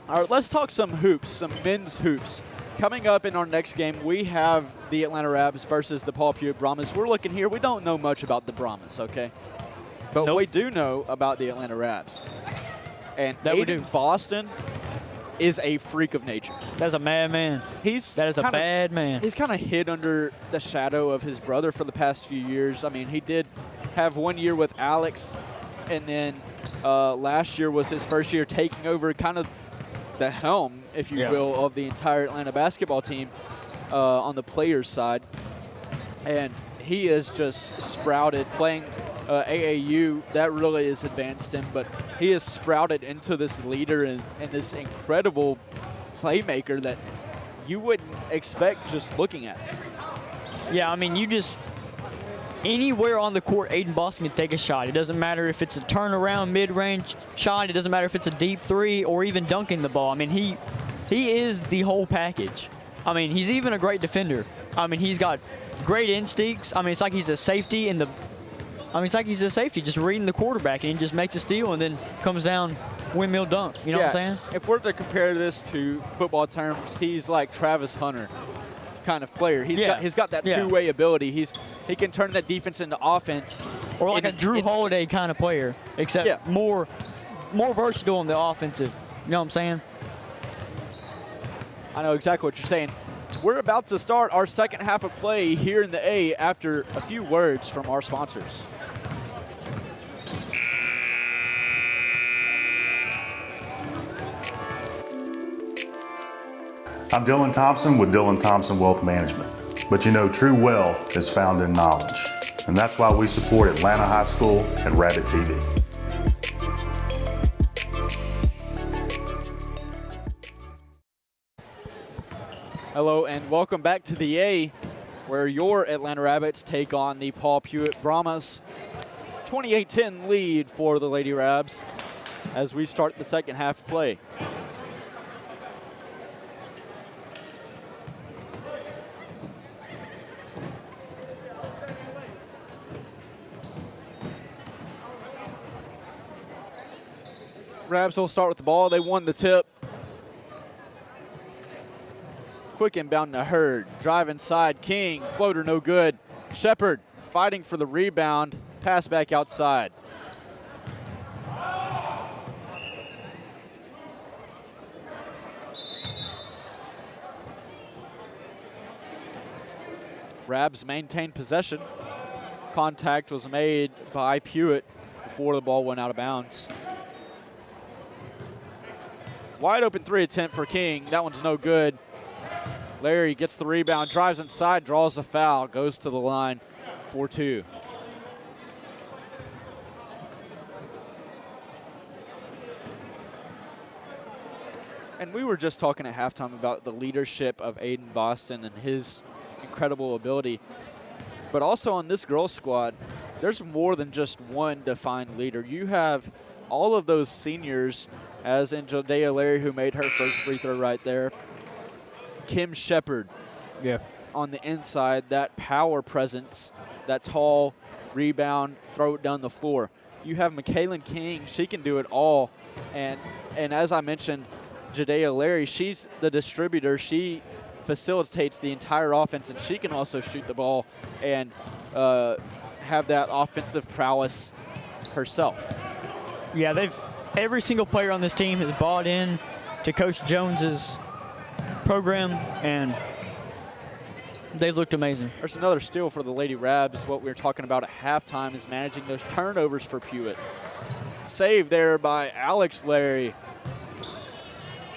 All right, let's talk some hoops, some men's hoops. Coming up in our next game, we have the Atlanta Rabs versus the Paul Pewitt Brahmas. We're looking here. We don't know much about the Brahmas, okay? But we do know about the Atlanta Rabs. And Aiden Boston is a freak of nature. That's a madman. That is a bad man. He's kind of hid under the shadow of his brother for the past few years. I mean, he did have 1 year with Alex, and then last year was his first year taking over kind of the helm, if you will, of the entire Atlanta basketball team on the players' side. And he is just sprouted playing AAU. That really has advanced him, but he has sprouted into this leader and this incredible playmaker that you wouldn't expect just looking at him. Yeah, I mean, anywhere on the court, Aiden Boston can take a shot. It doesn't matter if it's a turnaround mid-range shot. It doesn't matter if it's a deep 3 or even dunking the ball. I mean, he is the whole package. I mean, he's even a great defender. I mean, he's got great instincts. I mean, it's like he's a safety just reading the quarterback, and he just makes a steal and then comes down windmill dunk. You know what I'm saying? If we're to compare this to football terms, he's like Travis Hunter kind of player. He's got that two-way ability. He can turn that defense into offense. Or like a Drew Holiday kind of player, except more versatile on the offensive. You know what I'm saying? I know exactly what you're saying. We're about to start our second half of play here in the A after a few words from our sponsors. I'm Dylan Thompson with Dylan Thompson Wealth Management. But you know, true wealth is found in knowledge. And that's why we support Atlanta High School and Rabbit TV. Hello and welcome back to the A, where your Atlanta Rabbits take on the Paul Pewitt Brahmas. 28-10 lead for the Lady Rabs as we start the second half play. Rabs will start with the ball. They won the tip. Quick inbound to Hurd. Drive inside. King. Floater no good. Shepard fighting for the rebound. Pass back outside. Rabs maintained possession. Contact was made by Pewitt before the ball went out of bounds. Wide open 3 attempt for King. That one's no good. Larry gets the rebound, drives inside, draws a foul, goes to the line for 2. And we were just talking at halftime about the leadership of Aiden Boston and his incredible ability. But also on this girls' squad, there's more than just one defined leader. You have all of those seniors, as in Jadea Larry, who made her first free throw right there. Kim Shepard on the inside, that power presence, that tall rebound, throw it down the floor. You have McKaylin King, she can do it all. And as I mentioned, Jadea Larry, she's the distributor. She facilitates the entire offense, and she can also shoot the ball and have that offensive prowess herself. Yeah, every single player on this team has bought in to Coach Jones's program, and they've looked amazing. There's another steal for the Lady Rabs. What we were talking about at halftime is managing those turnovers for Pewitt. Save there by Alex Larry.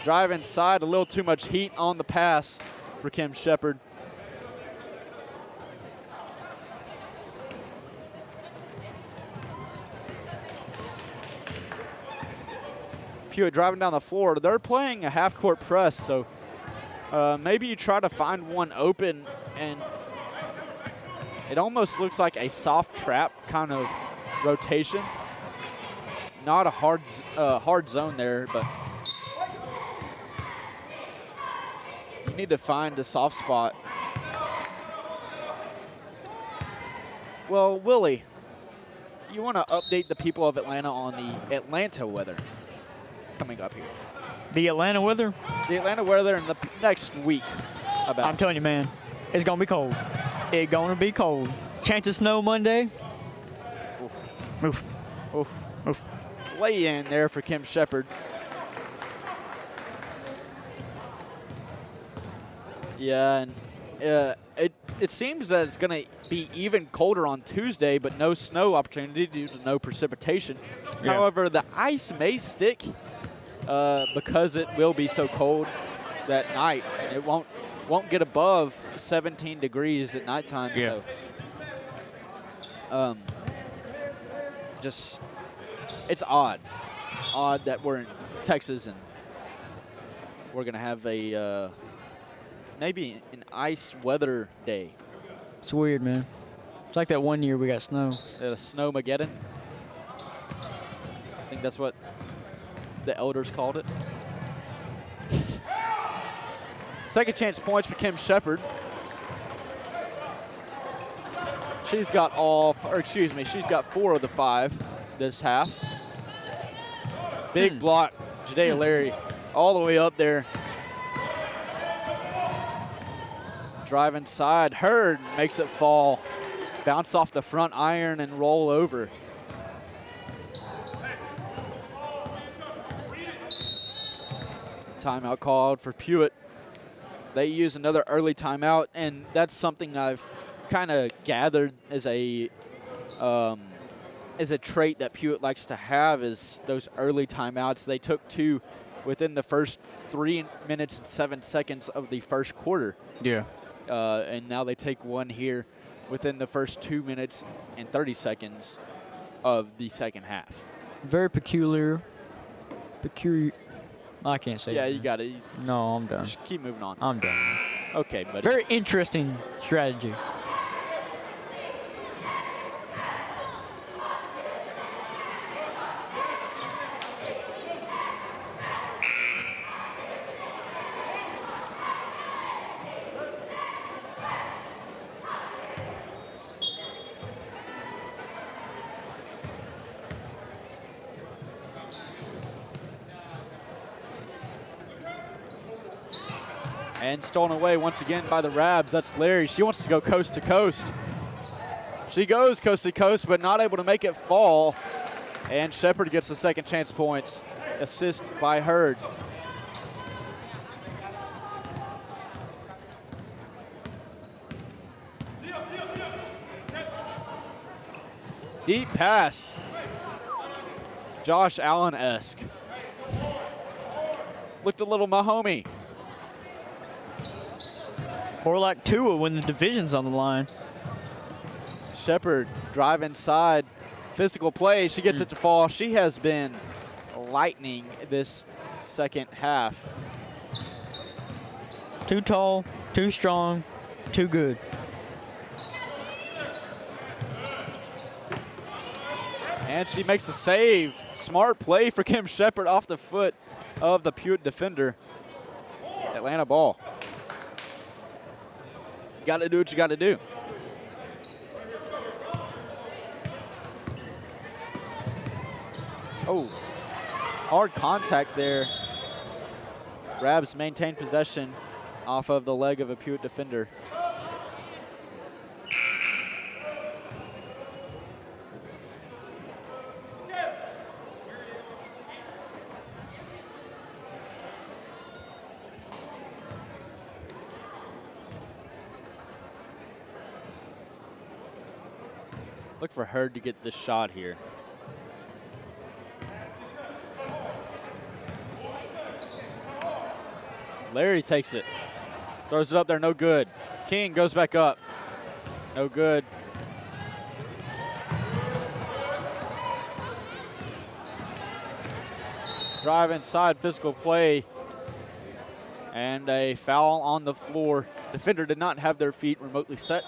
Drive inside, a little too much heat on the pass for Kim Shepard. Pewitt driving down the floor. They're playing a half-court press, so maybe you try to find one open, and it almost looks like a soft trap kind of rotation. Not a hard zone there, but you need to find a soft spot. Well, Willie, you want to update the people of Atlanta on the Atlanta weather coming up here. The Atlanta weather? The Atlanta weather in the next week. I'm telling you, man, it's going to be cold. It's going to be cold. Chance of snow Monday. Oof. Oof. Oof. Oof. Lay in there for Kim Shepard. Yeah, and it seems that it's going to be even colder on Tuesday, but no snow opportunity due to no precipitation. Yeah. However, the ice may stick because it will be so cold that night. It won't get above 17 degrees at nighttime. Yeah. So, just it's odd that we're in Texas and we're gonna have a maybe an ice weather day. It's weird, man. It's like that one year we got snow. The Snowmageddon. I think that's what the elders called it. Second chance points for Kim Shepard. She's got she's got 4 of the 5 this half. Big block, Jadea Larry, all the way up there. Drive inside, Hurd makes it fall. Bounce off the front iron and roll over. Timeout called for Pewitt. They use another early timeout, and that's something I've kind of gathered as a trait that Pewitt likes to have, is those early timeouts. They took 2 within the first 3 minutes and 7 seconds of the first quarter. Yeah. And now they take 1 here within the first 2 minutes and 30 seconds of the second half. Very peculiar. I can't say Yeah, that. you got it. No, I'm done. Just keep moving on. I'm done. Okay, buddy. Very interesting strategy. And stolen away once again by the Rabs. That's Larry. She wants to go coast to coast. She goes coast to coast, but not able to make it fall. And Shepard gets the second chance points. Assist by Hurd. Deep pass. Josh Allen-esque. Looked a little Mahomey. Or like Tua when the division's on the line. Shepard drive inside. Physical play. She gets it to fall. She has been lightning this second half. Too tall, too strong, too good. And she makes the save. Smart play for Kim Shepard off the foot of the Pewitt defender. Atlanta ball. You got to do what you got to do. Oh, hard contact there. Rabs maintain possession off of the leg of a Pewitt defender. Look for Hurd to get this shot here. Larry takes it. Throws it up there, no good. King goes back up. No good. Drive inside, physical play. And a foul on the floor. Defender did not have their feet remotely set.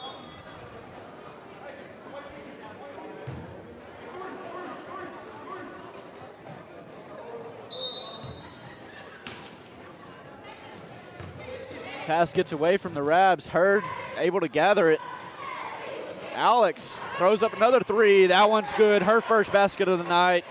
Pass gets away from the Rabs. Hurd able to gather it. Alex throws up another three. That one's good. Her first basket of the night.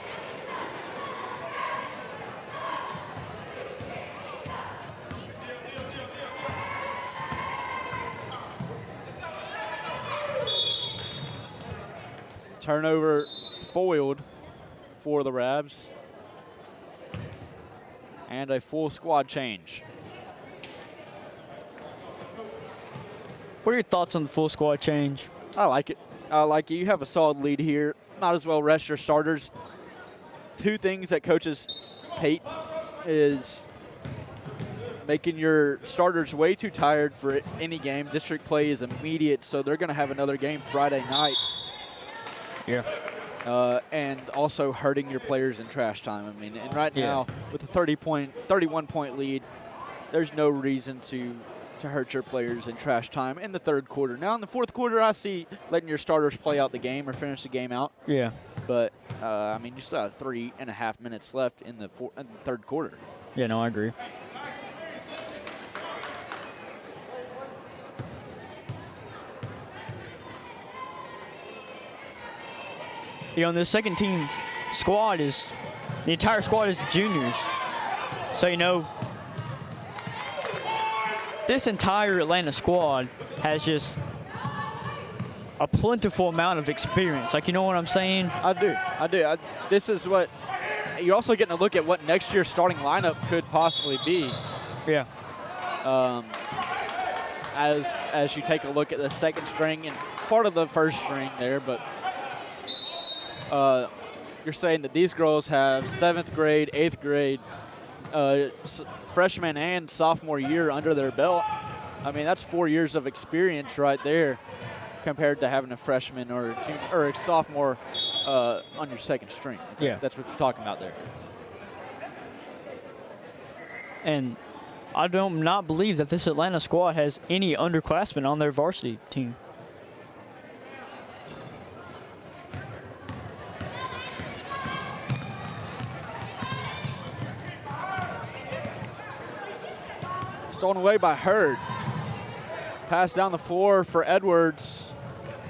Turnover foiled for the Rabs. And a full squad change. What are your thoughts on the full squad change? I like it. I like it. You have a solid lead here. Might as well rest your starters. Two things that coaches hate is making your starters way too tired for any game. District play is immediate, so they're going to have another game Friday night. Yeah. And also hurting your players in trash time. I mean, and right now with a 31-point lead, there's no reason to hurt your players in trash time in the third quarter. Now in the fourth quarter, I see letting your starters play out the game or finish the game out. Yeah. But, I mean, you still have 3.5 minutes left in the third quarter. Yeah, no, I agree. You know, the second team squad is, the entire squad is juniors. So, you know, this entire Atlanta squad has just a plentiful amount of experience. Like, you know what I'm saying? I do. This is what you're also getting a look at what next year's starting lineup could possibly be. Yeah. As you take a look at the second string and part of the first string there, but you're saying that these girls have 7th grade, 8th grade, freshman and sophomore year under their belt. I mean, that's 4 years of experience right there compared to having a freshman or a sophomore on your second string. That's what you're talking about there. And I do not believe that this Atlanta squad has any underclassmen on their varsity team. Stolen away by Hurd. Pass down the floor for Edwards,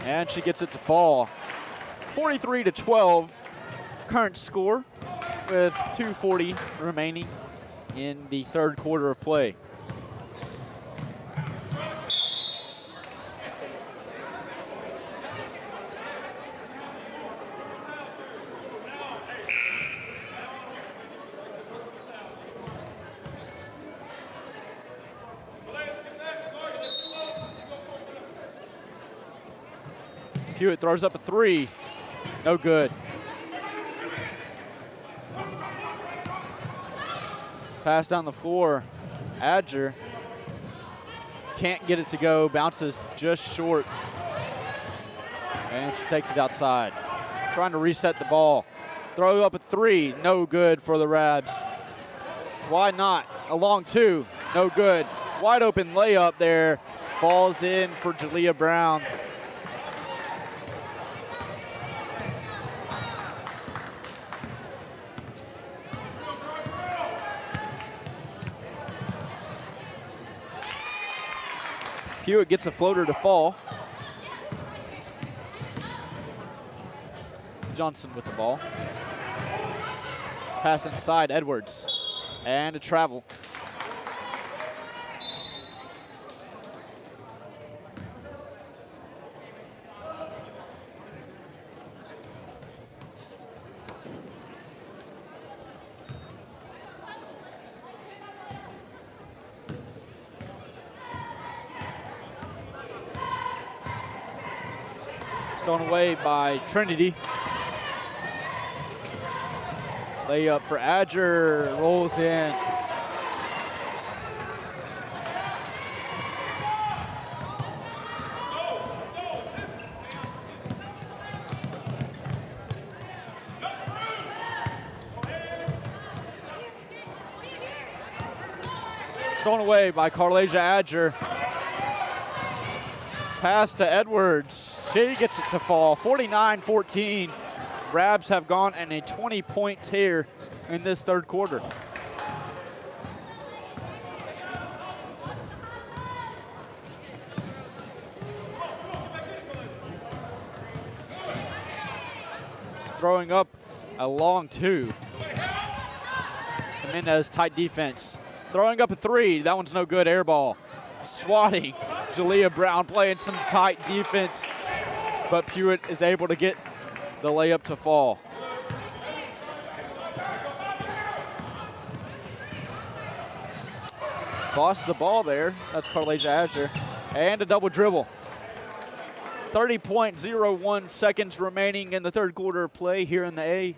and she gets it to fall. 43-12, current score with 2:40 remaining in the third quarter of play. Pewitt throws up a three. No good. Pass down the floor. Adger can't get it to go. Bounces just short. And she takes it outside. Trying to reset the ball. Throw up a three. No good for the Rabs. Why not? A long two. No good. Wide open layup there. Falls in for Jalea Brown. Pewitt gets a floater to fall. Johnson with the ball. Pass inside, Edwards. And a travel. Stolen away by Trinity. Layup for Adger, rolls in. Stolen away by Carlasia Adger. Pass to Edwards. She gets it to fall. 49-14. Rabs have gone in a 20-point tear in this third quarter. Throwing up a long two. Jimenez, tight defense. Throwing up a three. That one's no good. Air ball. Swatting. Jalea Brown playing some tight defense, but Pewitt is able to get the layup to fall. Lost the ball there. That's Carlasia Adger. And a double dribble. 30.01 seconds remaining in the third quarter of play here in the A.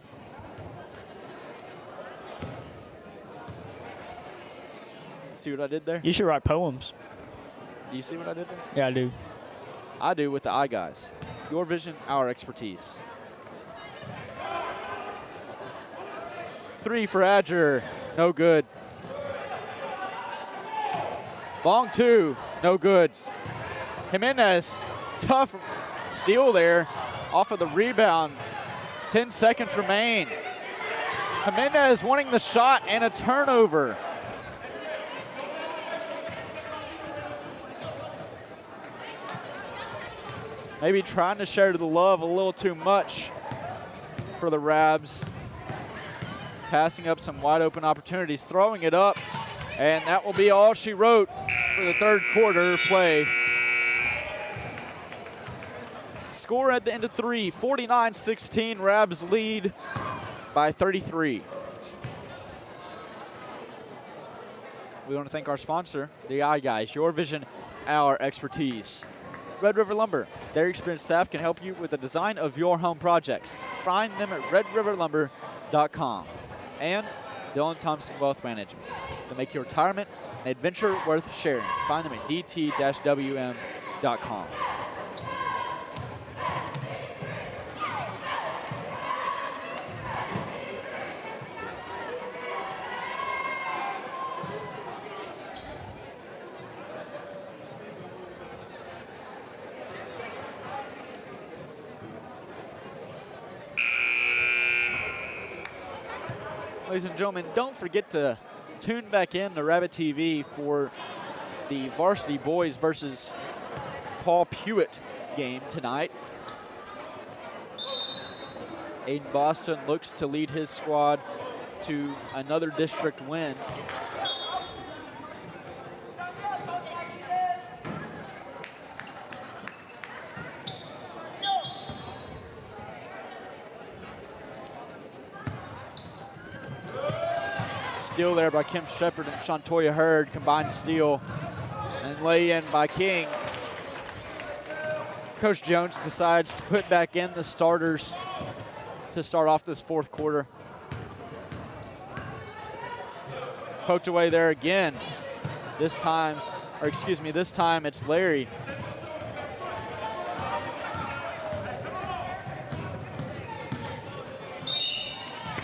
See what I did there? You should write poems. Do you see what I did there? Yeah, I do. I do with the I guys. Your vision, our expertise. Three for Adger, no good. Long two, no good. Jimenez, tough steal there off of the rebound. 10 seconds remain. Jimenez wanting the shot and a turnover. Maybe trying to share the love a little too much for the Rabs. Passing up some wide open opportunities, throwing it up, and that will be all she wrote for the third quarter play. Score at the end of three, 49-16, Rabs lead by 33. We want to thank our sponsor, the I Guys, your vision, our expertise. Red River Lumber, their experienced staff can help you with the design of your home projects. Find them at redriverlumber.com. And Dylan Thompson Wealth Management, to make your retirement an adventure worth sharing. Find them at dt-wm.com. Ladies and gentlemen, don't forget to tune back in to Rabbit TV for the Varsity Boys versus Paul Pewitt game tonight. Aiden Boston looks to lead his squad to another district win. Steal there by Kim Shepard and Shantoya Hurd. Combined steal and lay in by King. Coach Jones decides to put back in the starters to start off this fourth quarter. Poked away there again. This time it's Larry.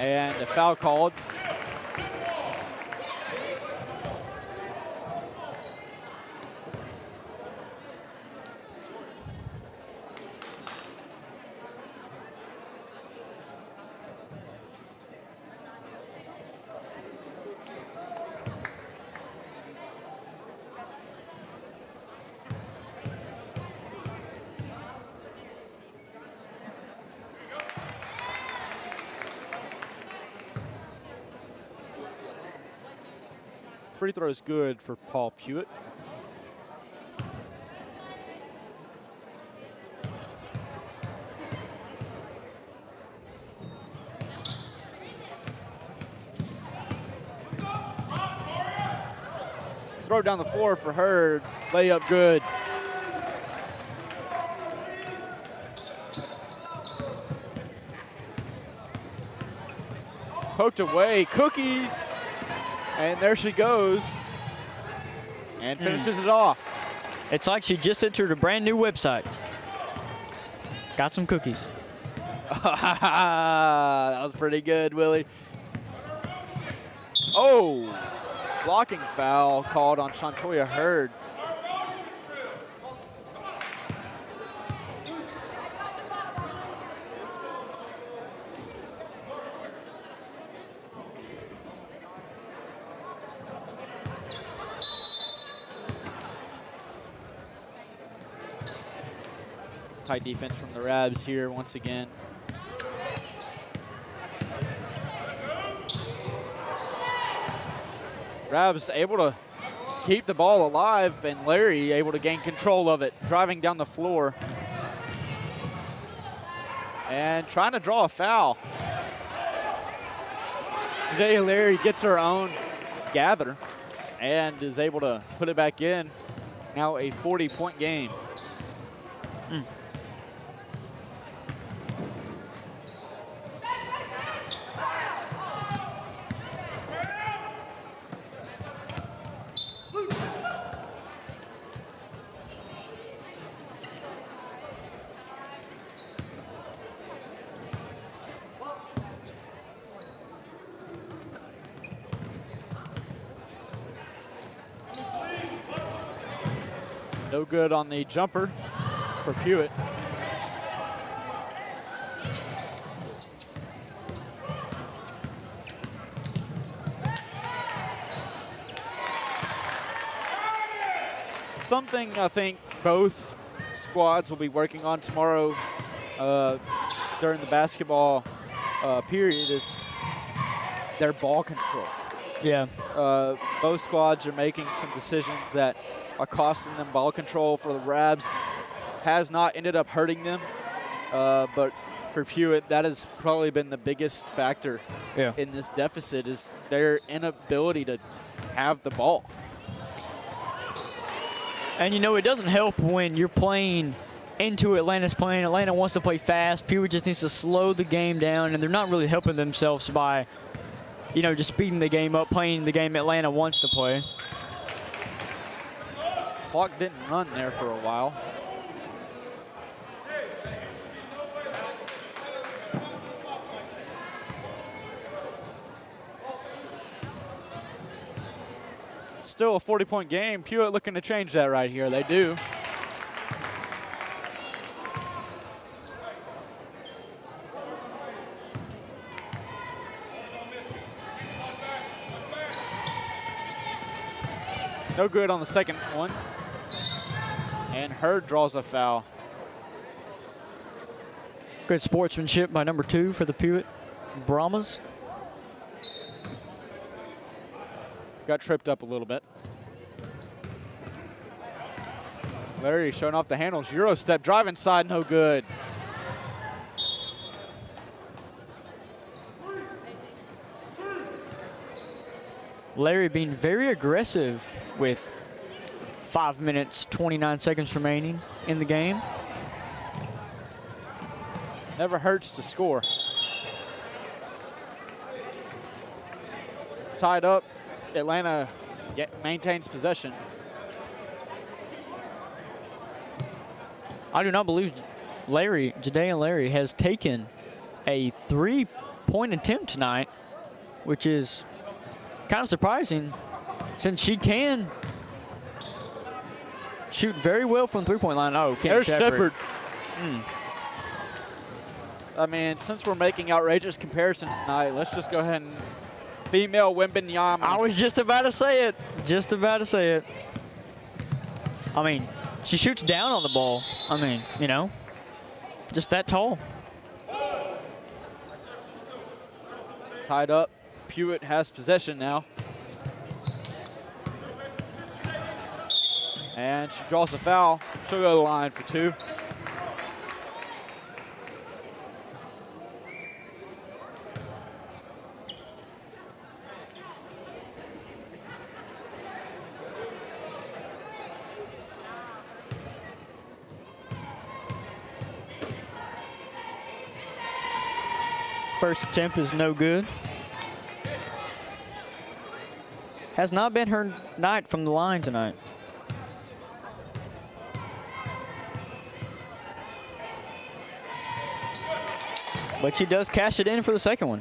And a foul called. Free throw is good for Paul Pewitt. Throw down the floor for Hurd. Layup good. Poked away. Cookies. And there she goes. And finishes it off. It's like she just entered a brand new website. Got some cookies. That was pretty good, Willie. Oh, blocking foul called on Shantoya Hurd. Tight defense from the Rabs here once again. Rabs able to keep the ball alive, and Larry able to gain control of it, driving down the floor and trying to draw a foul. Today Larry gets her own gather and is able to put it back in. Now a 40-point game. No good on the jumper for Pewitt. Something I think both squads will be working on tomorrow during the basketball period is their ball control. Yeah. Both squads are making some decisions that are costing them ball control. For the Rabs, has not ended up hurting them. But for Pewitt, that has probably been the biggest factor in this deficit is their inability to have the ball. And, you know, it doesn't help when you're playing into Atlanta's playing. Atlanta wants to play fast. Pewitt just needs to slow the game down, and they're not really helping themselves by, you know, just speeding the game up, playing the game Atlanta wants to play. Clock didn't run there for a while. Still a 40-point game. Pewitt looking to change that right here. They do. No good on the second one. And Hurd draws a foul. Good sportsmanship by number 2 for the Pewitt Brahmas. Got tripped up a little bit. Larry showing off the handles. Euro step, drive inside, no good. Larry being very aggressive with 5 minutes, 29 seconds remaining in the game. Never hurts to score. Tied up. Atlanta maintains possession. I do not believe Jadaea Larry has taken a 3-point attempt tonight, which is kind of surprising since she can shoot very well from the 3-point line. Oh, There's Shepard. I mean, since we're making outrageous comparisons tonight, let's just go ahead and female Wembanyama. I was just about to say it. Just about to say it. I mean, she shoots down on the ball. I mean, you know, just that tall. Tied up. Pewitt has possession now. And she draws a foul. She'll go to the line for 2. First attempt is no good. Has not been her night from the line tonight. But she does cash it in for the second one.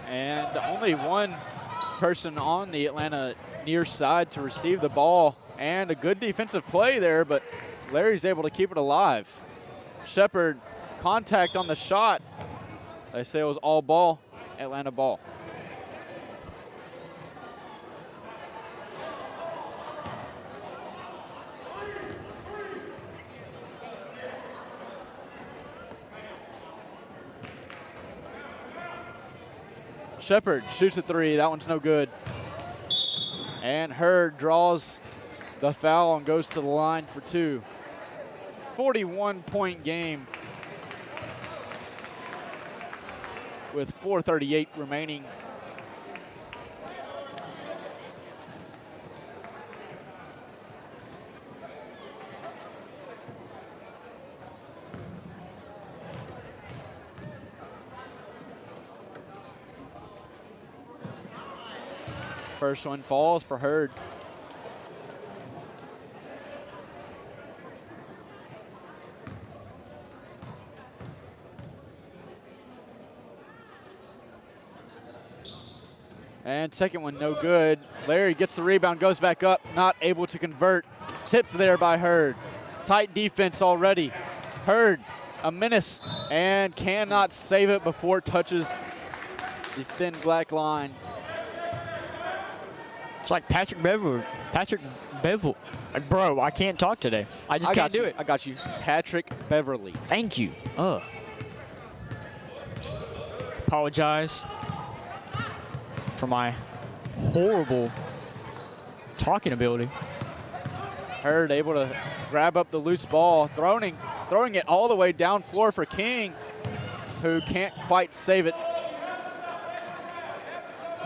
And only one person on the Atlanta near side to receive the ball. And a good defensive play there, but Larry's able to keep it alive. Shepard, contact on the shot. They say it was all ball, Atlanta ball. Shepard shoots a 3. That one's no good. And Hurd draws the foul and goes to the line for 2. 41-point game with 4:38 remaining. First one falls for Hurd. And second one, no good. Larry gets the rebound, goes back up, not able to convert. Tipped there by Hurd. Tight defense already. Hurd, a menace, and cannot save it before it touches the thin black line. It's like Patrick Bevel. Bro, I can't talk today. I just can't do it. I got you. Patrick Beverly. Thank you. Apologize for my horrible talking ability. Hurd able to grab up the loose ball, throwing it all the way down floor for King, who can't quite save it.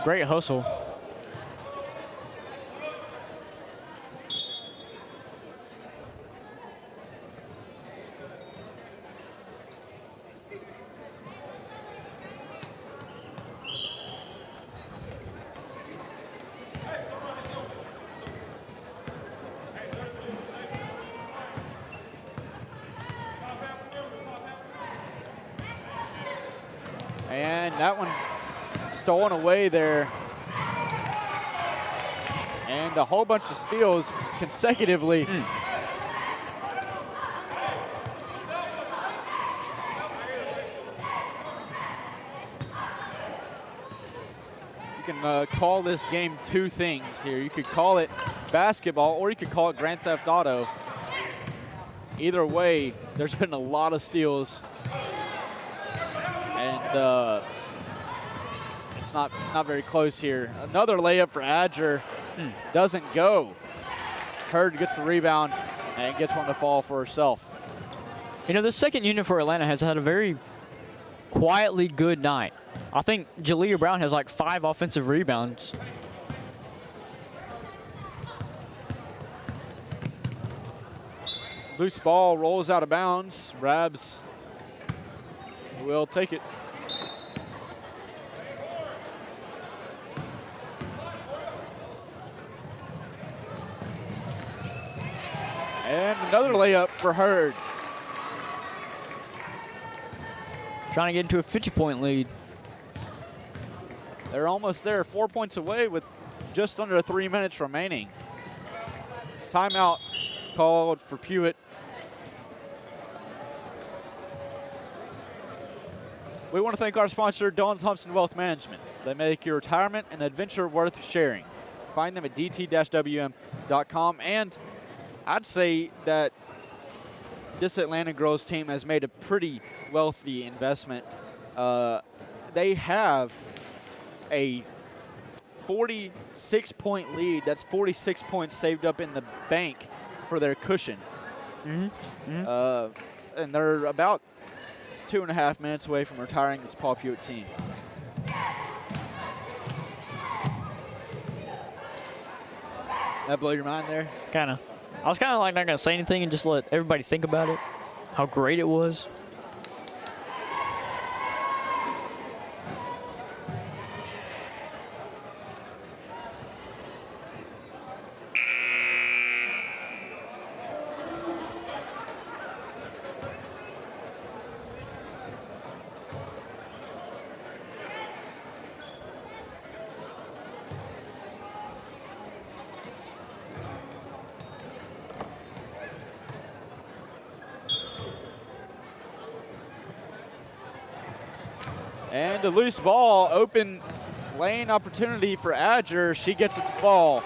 Great hustle. And that one stolen away there. And a whole bunch of steals consecutively. You can call this game 2 things here. You could call it basketball or you could call it Grand Theft Auto. Either way, there's been a lot of steals. And it's not very close here. Another layup for Adger. Doesn't go. Hurd gets the rebound and gets one to fall for herself. You know, the second unit for Atlanta has had a very quietly good night. I think Jalea Brown has like 5 offensive rebounds. Loose ball rolls out of bounds. Rabs will take it. And another layup for Hurd. Trying to get into a 50-point lead. They're almost there, 4 points away with just under 3 minutes remaining. Timeout called for Pewitt. We want to thank our sponsor, Dillon Thompson Wealth Management. They make your retirement an adventure worth sharing. Find them at dt-wm.com. And I'd say that this Atlanta girls team has made a pretty wealthy investment. They have a 46-point lead. That's 46 points saved up in the bank for their cushion. And they're about 2.5 minutes away from retiring this Paul Pewitt team. That blow your mind there? Kind of. I was kind of like not going to say anything and just let everybody think about it, how great it was. And a loose ball, open lane opportunity for Adger. She gets it to fall.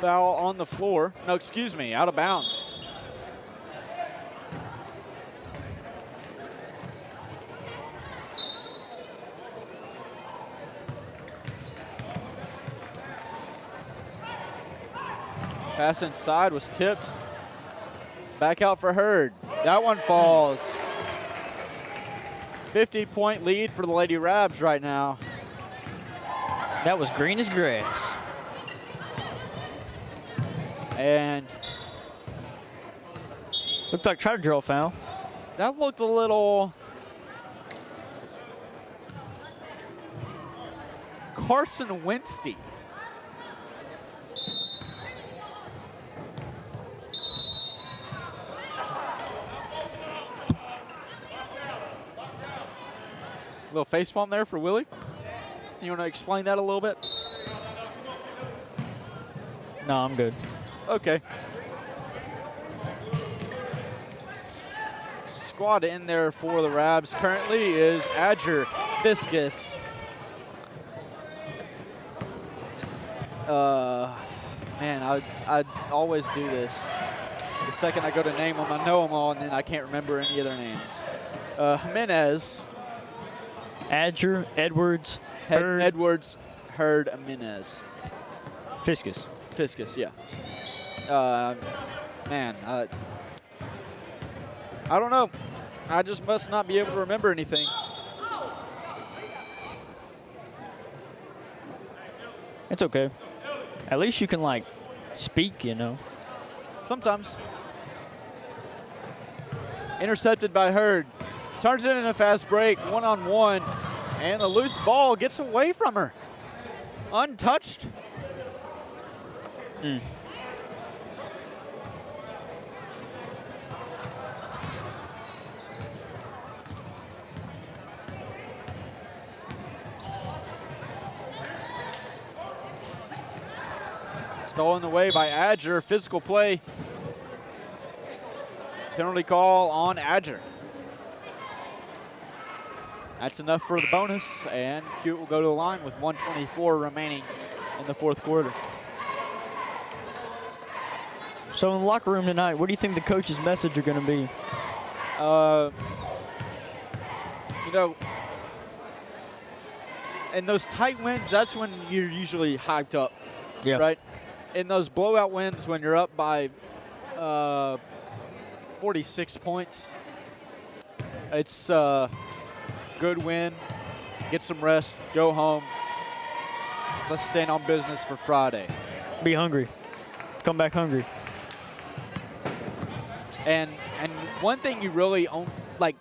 Foul on the floor. No, excuse me, out of bounds. Pass inside was tipped. Back out for Hurd. That one falls. 50-point lead for the Lady Rabs right now. That was green as grass. And looked like try to draw a foul. that looked a little Carson Wentzsey. Little face palm there for Willie. You want to explain that a little bit? No, I'm good. Okay. Squad in there for the Rabs currently is Adger, Fiskus. Man, I always do this. The second I go to name them, I know them all, and then I can't remember any of their names. Jimenez. Adger, Edwards, Hurd. Edwards, Hurd, Jimenez. Fiskus. Fiskus, yeah. Man, I don't know. I just must not be able to remember anything. It's okay. At least you can, like, speak, you know. Sometimes. Intercepted by Hurd. Turns it in a fast break, one-on-one, and the loose ball gets away from her. Untouched. Stolen away by Adger. Physical play. Penalty call on Adger. That's enough for the bonus, and Pewitt will go to the line with 1:24 remaining in the fourth quarter. So in the locker room tonight, what do you think the coach's message are going to be? You know, in those tight wins, that's when you're usually hyped up, right? In those blowout wins, when you're up by 46 points, it's good win, get some rest, go home. Let's stand on business for Friday. Be hungry. Come back hungry. And one thing you really own, like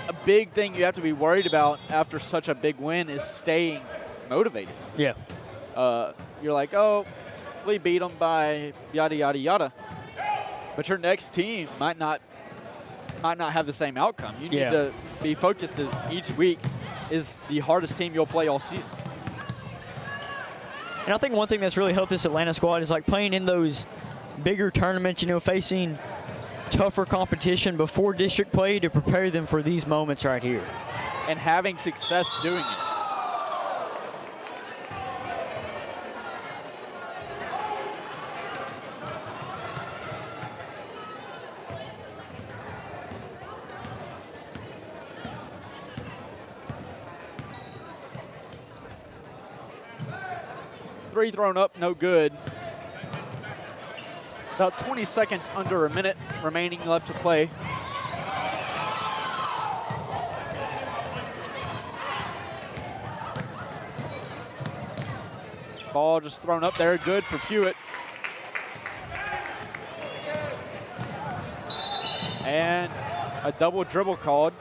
a big thing you have to be worried about after such a big win is staying motivated. Yeah. You're like, oh, we beat them by yada yada yada, but your next team might not have the same outcome. You need to be focused, as each week is the hardest team you'll play all season. And I think one thing that's really helped this Atlanta squad is like playing in those bigger tournaments, you know, facing tougher competition before district play to prepare them for these moments right here. And having success doing it. Three thrown up, no good. About 20 seconds, under a minute remaining left to play. Ball just thrown up there, good for Pewitt. And a double dribble called.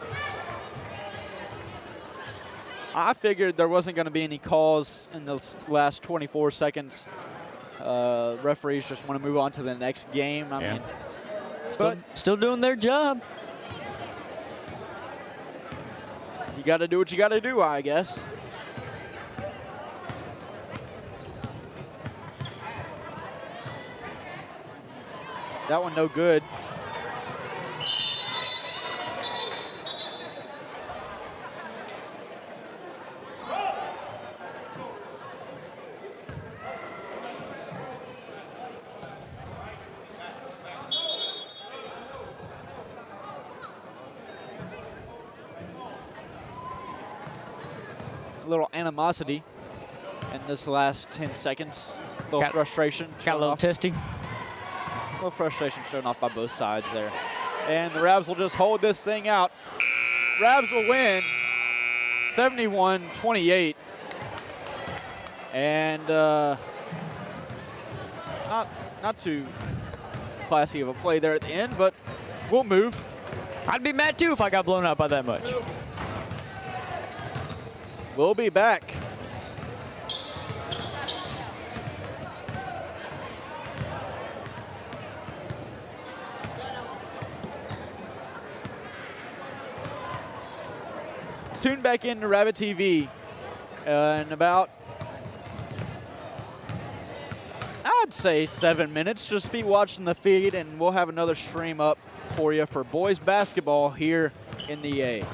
I figured there wasn't going to be any calls in the last 24 seconds. Referees just want to move on to the next game. I mean, but still doing their job. You got to do what you got to do, I guess. That one no good. A little animosity in this last 10 seconds. A little frustration. Got a little testy. A little frustration shown off by both sides there. And the Rabs will just hold this thing out. Rabs will win 71-28. And not too classy of a play there at the end, but we'll move. I'd be mad too if I got blown out by that much. We'll be back. Tune back into Rabbit TV in about, I'd say 7 minutes. Just be watching the feed and we'll have another stream up for you for boys basketball here in the A.